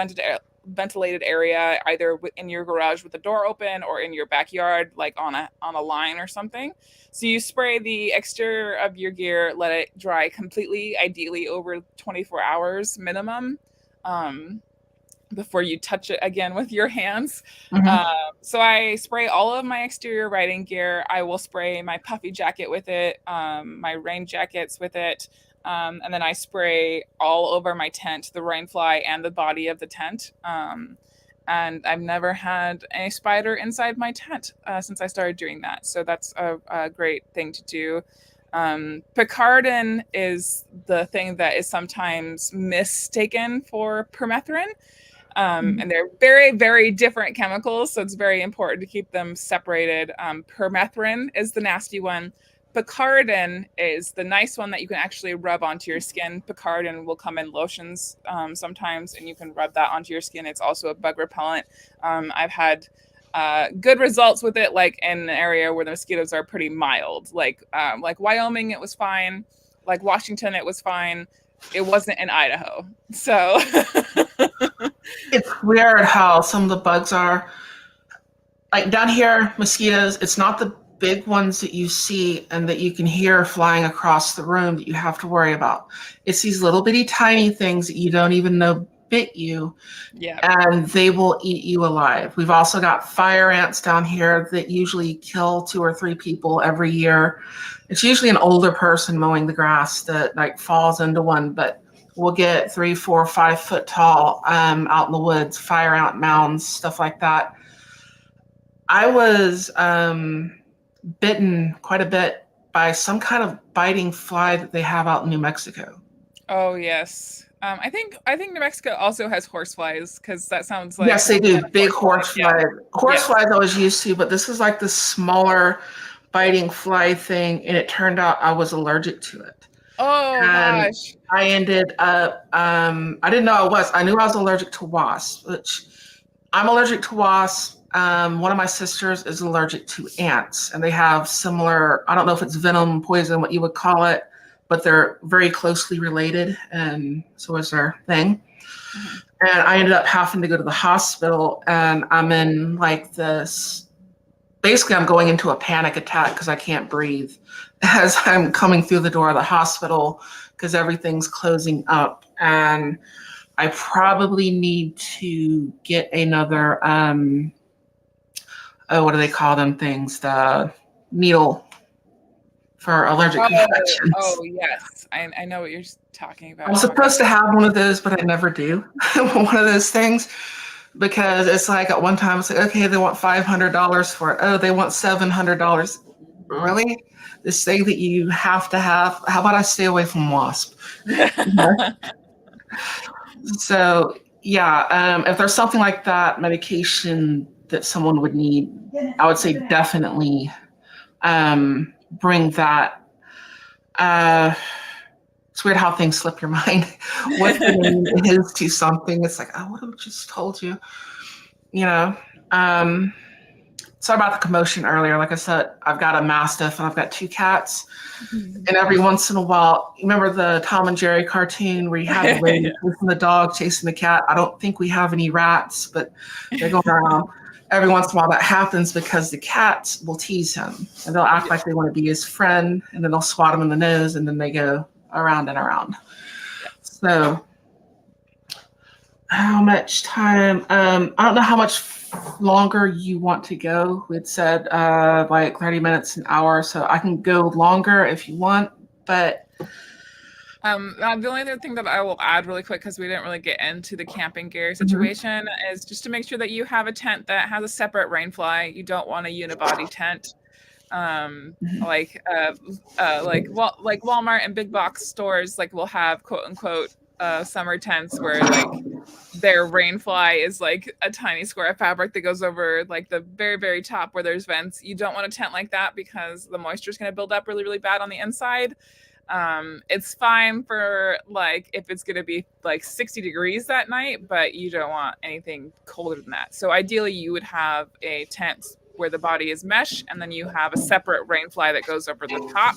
ventilated area, either in your garage with the door open or in your backyard, like on a line or something. So you spray the exterior of your gear, let it dry completely, ideally over 24 hours minimum. Before you touch it again with your hands. Mm-hmm. So I spray all of my exterior riding gear. I will spray my puffy jacket with it, my rain jackets with it. And then I spray all over my tent, the rain fly and the body of the tent. And I've never had a spider inside my tent since I started doing that. So that's a great thing to do. Picardin is the thing that is sometimes mistaken for permethrin. And they're very, very different chemicals, so it's very important to keep them separated. Permethrin is the nasty one. Picardin is the nice one that you can actually rub onto your skin. Picardin will come in lotions sometimes, and you can rub that onto your skin. It's also a bug repellent. I've had good results with it, like in an area where the mosquitoes are pretty mild, like Wyoming, it was fine. Like Washington, it was fine. It wasn't in Idaho, so. It's weird how some of the bugs are. Like down here, mosquitoes, it's not the big ones that you see and that you can hear flying across the room that you have to worry about. It's these little bitty tiny things that you don't even know bit you, Yeah. and they will eat you alive. We've also got fire ants down here that usually kill 2 or 3 people every year. It's usually an older person mowing the grass that like falls into one, but we'll get 3, 4, 5 foot tall out in the woods, fire ant mounds, stuff like that. I was bitten quite a bit by some kind of biting fly that they have out in New Mexico. Oh yes. I think New Mexico also has horseflies because that sounds like Yes, they do. kind of Big horsefly. horsefly. Yeah. Horseflies I was used to, but this is like the smaller biting fly thing, and it turned out I was allergic to it. Oh And gosh. I ended up, I didn't know I was. I knew I was allergic to wasps, which I'm allergic to wasps. One of my sisters is allergic to ants, and they have similar, I don't know if it's venom, poison, what you would call it, but they're very closely related, and so is their thing. Mm-hmm. And I ended up having to go to the hospital, and I'm in like this, basically I'm going into a panic attack because I can't breathe as I'm coming through the door of the hospital because everything's closing up. And I probably need to get another, what do they call them things? The needle for allergic reactions. Oh yes. I know what you're talking about. I'm supposed to have one of those, but I never do. One of those things, because it's like at one time it's like, okay, they want $500 for it. Oh, they want $700. Really? This thing that you have to have? How about I stay away from wasp? So yeah, if there's something like that, medication that someone would need, I would say definitely bring that. It's weird how things slip your mind. What the name is to something, it's like, I would have just told you. You know, sorry about the commotion earlier. Like I said, I've got a Mastiff and I've got 2 cats. And every once in a while, you remember the Tom and Jerry cartoon where you have the lady chasing the dog, chasing the cat? I don't think we have any rats, but they're going around. Every once in a while that happens because the cats will tease him and they'll act like they want to be his friend, and then they'll swat him in the nose, and then they go around and around. So how much time? I don't know how much longer you want to go. We'd said like 30 minutes, an hour, so I can go longer if you want, but the only other thing that I will add really quick, because we didn't really get into the camping gear situation, is just to make sure that you have a tent that has a separate rain fly. You don't want a unibody tent. Like Walmart and big box stores like will have quote unquote summer tents where like their rainfly is like a tiny square of fabric that goes over like the very, very top where there's vents. You don't want a tent like that because the moisture is going to build up really, really bad on the inside. It's fine for like if it's going to be like 60 degrees that night, but you don't want anything colder than that. So ideally you would have a tent where the body is mesh and then you have a separate rainfly that goes over the top,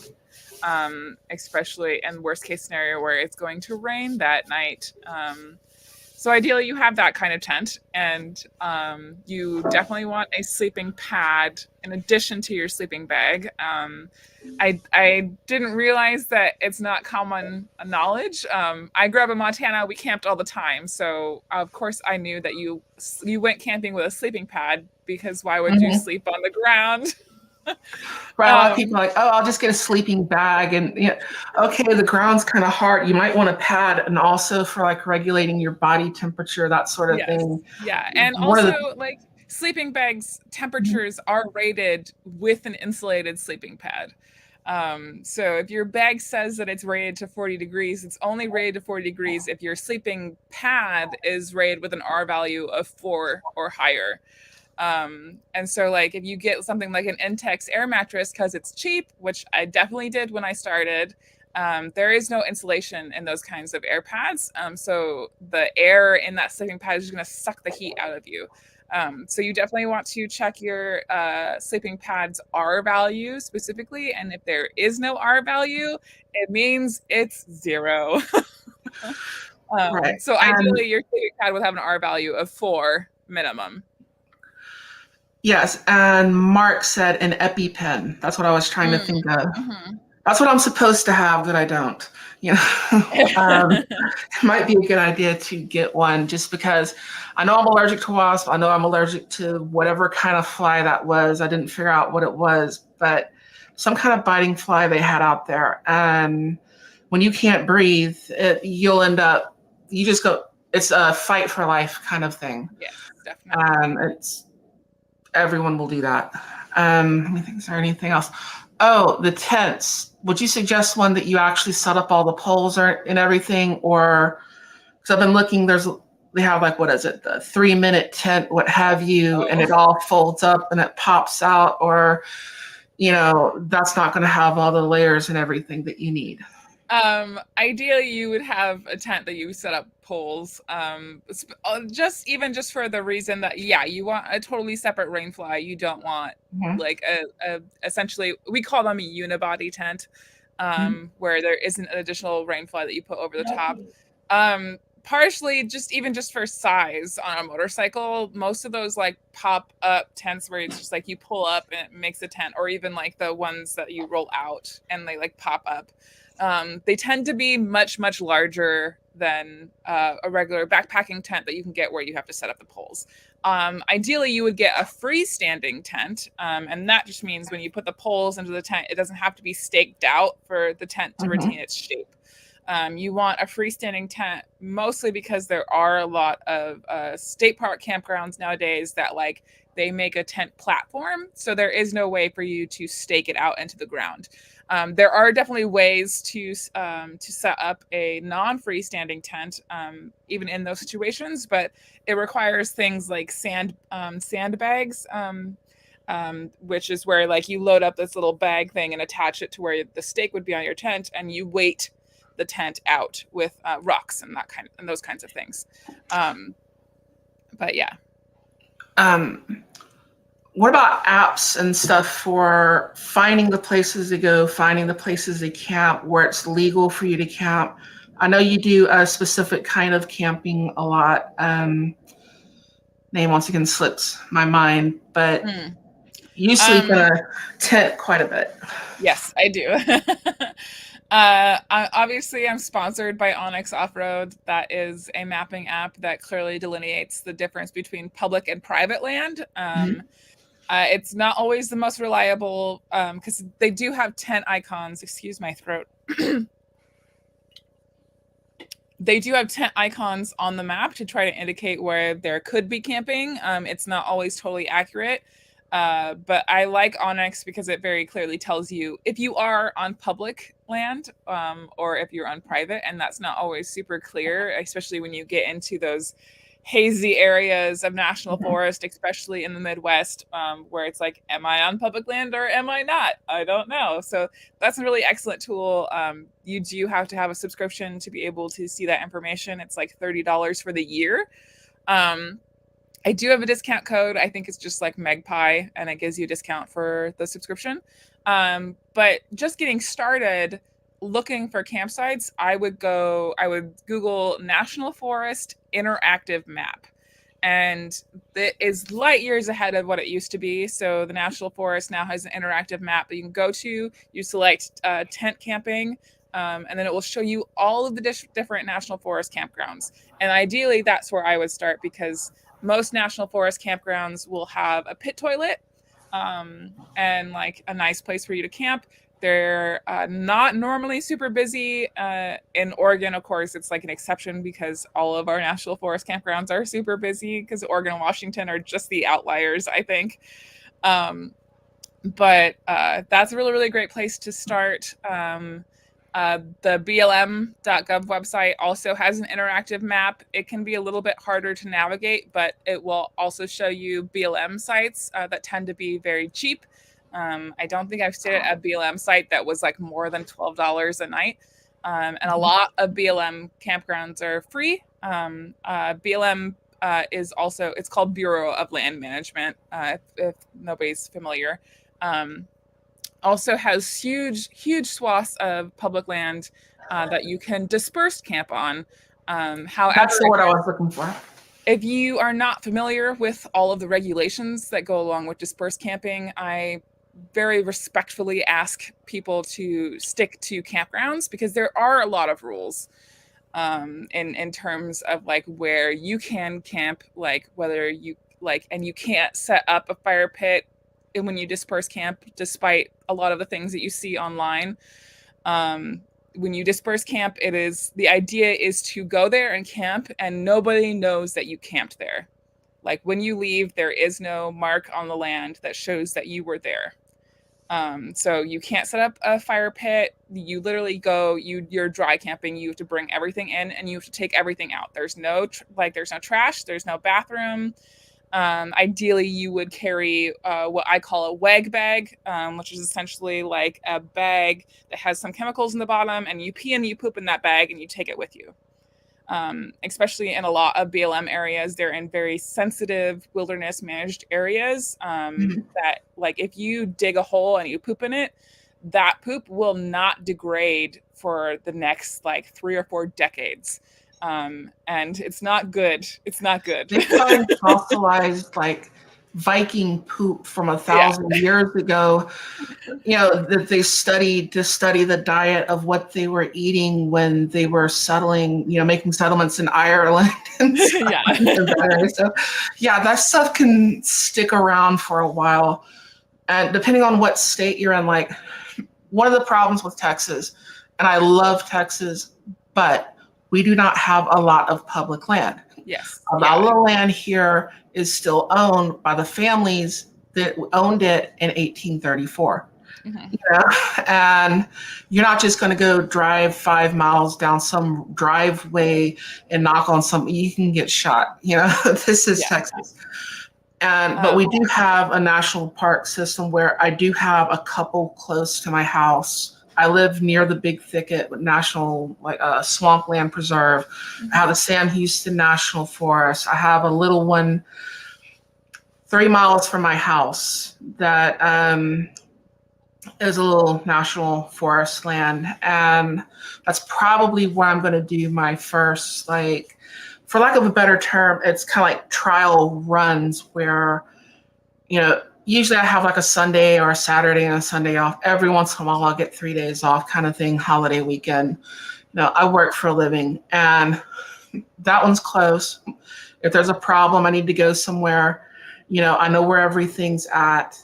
especially in worst case scenario where it's going to rain that night. So ideally you have that kind of tent, and you definitely want a sleeping pad in addition to your sleeping bag. I didn't realize that it's not common knowledge. I grew up in Montana. We camped all the time. So of course I knew that you went camping with a sleeping pad, because why would you sleep on the ground? Right. A lot of people are like, oh, I'll just get a sleeping bag. And okay, the ground's kind of hard. You might want a pad, and also for like regulating your body temperature, that sort of thing. Yeah. And also like sleeping bags temperatures are rated with an insulated sleeping pad. So if your bag says that it's rated to 40 degrees, it's only rated to 40 degrees if your sleeping pad is rated with an R value of 4 or higher. And so like if you get something like an Intex air mattress because it's cheap, which I definitely did when I started, there is no insulation in those kinds of air pads. So the air in that sleeping pad is going to suck the heat out of you. So you definitely want to check your sleeping pad's R value specifically. And if there is no R value, it means it's 0. Right. So ideally your sleeping pad would have an R value of 4 minimum. Yes, and Mark said an EpiPen. That's what I was trying to think of. That's what I'm supposed to have that I don't. It might be a good idea to get one, just because I know I'm allergic to wasps. I know I'm allergic to whatever kind of fly that was. I didn't figure out what it was, but some kind of biting fly they had out there. And when you can't breathe, you'll end up, you just go, it's a fight for life kind of thing. Yes, definitely. Everyone will do that. Let me think, is there anything else? Oh, the tents. Would you suggest one that you actually set up all the poles and everything? Or, because I've been looking, they have like, what is it? The 3-minute tent, what have you, and it all folds up and it pops out, or, that's not going to have all the layers and everything that you need. Ideally you would have a tent that you set up poles, just for the reason that you want a totally separate rainfly. You don't want like a essentially, we call them a unibody tent, where there isn't an additional rainfly that you put over the top. Partially just for size on a motorcycle. Most of those like pop up tents where it's just like you pull up and it makes a tent, or even like the ones that you roll out and they like pop up. They tend to be much, much larger than a regular backpacking tent that you can get where you have to set up the poles. Ideally, you would get a freestanding tent, and that just means when you put the poles into the tent, it doesn't have to be staked out for the tent to retain its shape. You want a freestanding tent mostly because there are a lot of state park campgrounds nowadays that like they make a tent platform, so there is no way for you to stake it out into the ground. There are definitely ways to set up a non-freestanding tent, even in those situations, but it requires things like sandbags, which is where like you load up this little bag thing and attach it to where the stake would be on your tent, and you weight the tent out with rocks and those kinds of things. But yeah. What about apps and stuff for finding the places to go, finding the places to camp, where it's legal for you to camp? I know you do a specific kind of camping a lot. Name once again slips my mind, but you sleep in a tent quite a bit. Yes, I do. Obviously, I'm sponsored by Onyx Off-Road. That is a mapping app that clearly delineates the difference between public and private land. It's not always the most reliable because they do have tent icons. Excuse my throat. They do have tent icons on the map to try to indicate where there could be camping. It's not always totally accurate. But I like Onyx because it very clearly tells you if you are on public land or if you're on private, and that's not always super clear, especially when you get into those hazy areas of national Mhm. forest, especially in the Midwest, where it's like, am I on public land or am I not? I don't know. So that's a really excellent tool. You do have to have a subscription to be able to see that information. It's like $30 for the year. Um, I do have a discount code. I think it's just like Magpie, and it gives you a discount for the subscription. But just getting started looking for campsites, I would Google National Forest Interactive Map. And it is light years ahead of what it used to be. So the National Forest now has an interactive map that you can go to. You select tent camping, and then it will show you all of the different National Forest campgrounds. And ideally, that's where I would start, because most national forest campgrounds will have a pit toilet, and like a nice place for you to camp. They're not normally super busy. In Oregon, of course, it's like an exception because all of our national forest campgrounds are super busy, because Oregon and Washington are just the outliers, I think. Um, but that's a really, really great place to start. The BLM.gov website also has an interactive map. It can be a little bit harder to navigate, but it will also show you BLM sites that tend to be very cheap. I don't think I've stayed at a BLM site that was like more than $12 a night. And a lot of BLM campgrounds are free. BLM is also, it's called Bureau of Land Management, if nobody's familiar. Um, Also has huge swaths of public land that you can dispersed camp on. However, That's what I was looking for. if you are not familiar with all of the regulations that go along with dispersed camping, I very respectfully ask people to stick to campgrounds, because there are a lot of rules in terms of like where you can camp, like whether you like, and you can't set up a fire pit when you disperse camp, despite a lot of the things that you see online. When you disperse camp, it is, the idea is to go there and camp, and nobody knows that you camped there. Like when you leave, there is no mark on the land that shows that you were there. So you can't set up a fire pit. You literally go, you're dry camping. You have to bring everything in, and you have to take everything out. There's no there's no trash. There's no bathroom. Ideally, you would carry what I call a WAG bag, which is essentially like a bag that has some chemicals in the bottom, and you pee and you poop in that bag, and you take it with you. Especially in a lot of BLM areas, they're in very sensitive wilderness managed areas. That, like, if you dig a hole and you poop in it, that poop will not degrade for the next like 3 or 4 decades. And it's not good. It's not good. They find fossilized like Viking poop from Yeah. 1,000 years ago. That they studied to study the diet of what they were eating when they were settling, making settlements in Ireland and stuff. Yeah. So, yeah, that stuff can stick around for a while. And depending on what state you're in, like one of the problems with Texas, and I love Texas, but we do not have a lot of public land. Yes. A lot of the land here is still owned by the families that owned it in 1834. And you're not just going to go drive 5 miles down some driveway and knock on something. You can get shot. This is Texas. But we do have a national park system where I do have a couple close to my house. I live near the Big Thicket National Swampland Preserve. I have the Sam Houston National Forest. I have a little one 3 miles from my house that is a little national forest land. And that's probably where I'm going to do my first, for lack of a better term, it's kind of like trial runs where, usually I have like a Sunday or a Saturday and a Sunday off. Every once in a while, I'll get 3 days off kind of thing, holiday weekend. I work for a living, and that one's close. If there's a problem, I need to go somewhere, I know where everything's at.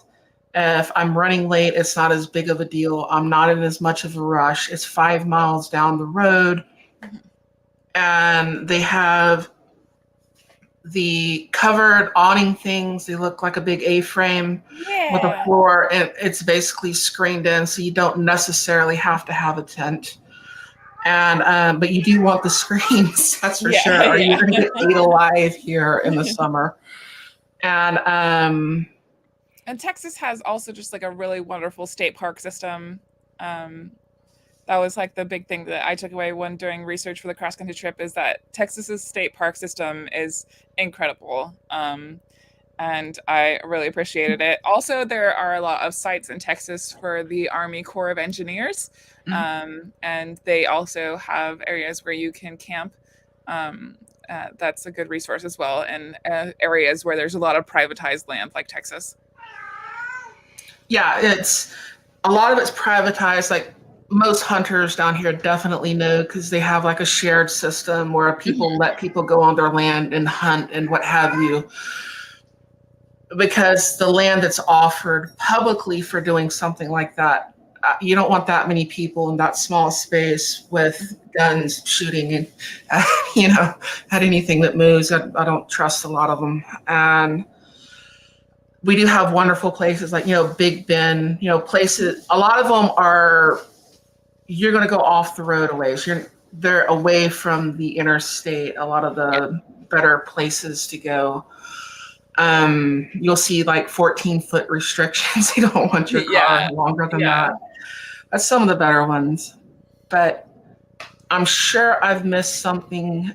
If I'm running late, it's not as big of a deal. I'm not in as much of a rush. It's 5 miles down the road, and they have the covered awning things. They look like a big A-frame with a floor, and it's basically screened in, so you don't necessarily have to have a tent. And but you do want the screens, that's for Yeah, sure, or you're yeah. going to get ate alive here in the summer. And And Texas has also just like a really wonderful state park system. Um, that was like the big thing that I took away when doing research for the cross country trip is that Texas's state park system is incredible. And I really appreciated it. Also, there are a lot of sites in Texas for the Army Corps of Engineers, and they also have areas where you can camp. Um, that's a good resource as well, in areas where there's a lot of privatized land, like Texas. yeah, it's a lot of it's privatized. Like most hunters down here definitely know because they have like a shared system where people Mhm. let people go on their land and hunt and what have you. Because the land that's offered publicly for doing something like that, you don't want that many people in that small space with guns shooting and you know at anything that moves. I don't trust a lot of them. And we do have wonderful places like Big Bend, places. A lot of them are you're going to go off the road a ways. They're away from the interstate. A lot of Yeah, the better places to go. You'll see like 14-foot restrictions. You don't want your car yeah, longer than yeah. that. That's some of the better ones. But I'm sure I've missed something.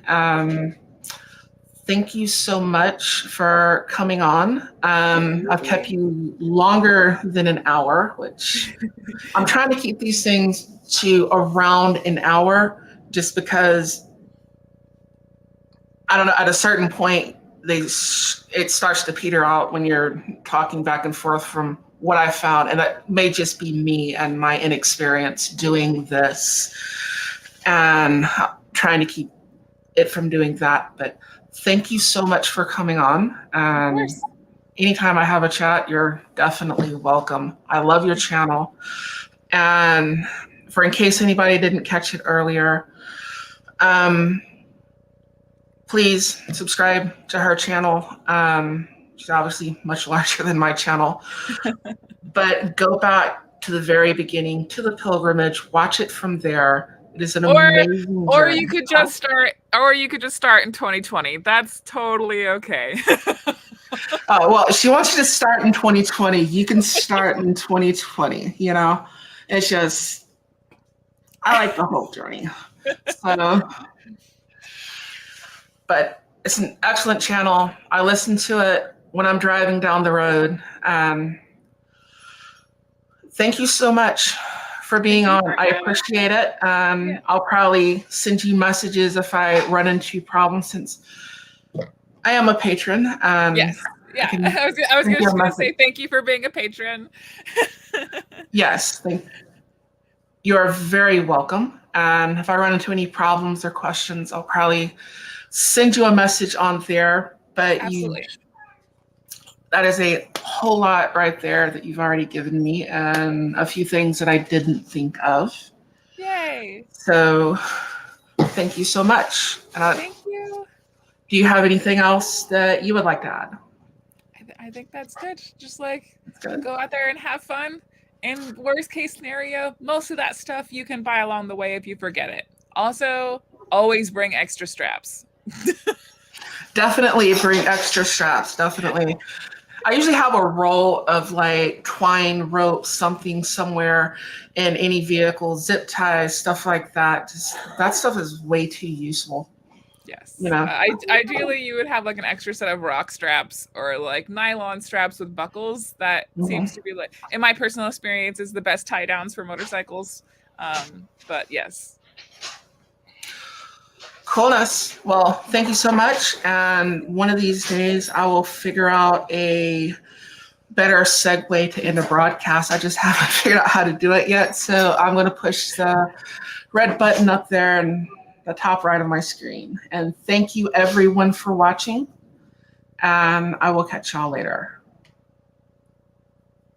Thank you so much for coming on. I've kept you longer than an hour, which I'm trying to keep these things to around an hour just because I don't know, at a certain point, it starts to peter out when you're talking back and forth from what I found. And that may just be me and my inexperience doing this and trying to keep it from doing that. But thank you so much for coming on. Of And course. anytime I have a chat, you're definitely welcome. I love your channel. And for in case anybody didn't catch it earlier, um, please subscribe to her channel. She's obviously much larger than my channel, but go back to the very beginning, to the pilgrimage, watch it from there. It is an Or amazing or journey. you could just start or you could just start in 2020. That's totally okay. Well, she wants you to start in 2020. You can start in 2020. It's just, I like the whole journey. So, but it's an excellent channel. I listen to it when I'm driving down the road. Thank you so much for being Thank you on. for I having appreciate me. it. Yeah. I'll probably send you messages if I run into problems since I am a patron. Yes. I Yeah. can I was send you a just going to message. say thank you for being a patron. Yes, you are very welcome. And if I run into any problems or questions, I'll probably send you a message on there. But Absolutely. that is a whole lot right there that you've already given me and a few things that I didn't think of. Yay. So thank you so much. Thank you. Do you have anything else that you would like to add? I think that's good. Just like That's good. go out there and have fun. In worst case scenario, most of that stuff you can buy along the way if you forget it. Also, always bring extra straps. Definitely bring extra straps. Definitely. I usually have a roll of like twine rope, something somewhere in any vehicle, zip ties, stuff like that. Just that stuff is way too useful. You Yes. know. Ideally, you would have like an extra set of rock straps or like nylon straps with buckles. That seems Mhm. to be like, in my personal experience, is the best tie downs for motorcycles. But yes. Coolness. Well, thank you so much. And one of these days, I will figure out a better segue to end a broadcast. I just haven't figured out how to do it yet. So I'm going to push the red button up there in the top right of my screen. And thank you everyone for watching. And I will catch y'all later.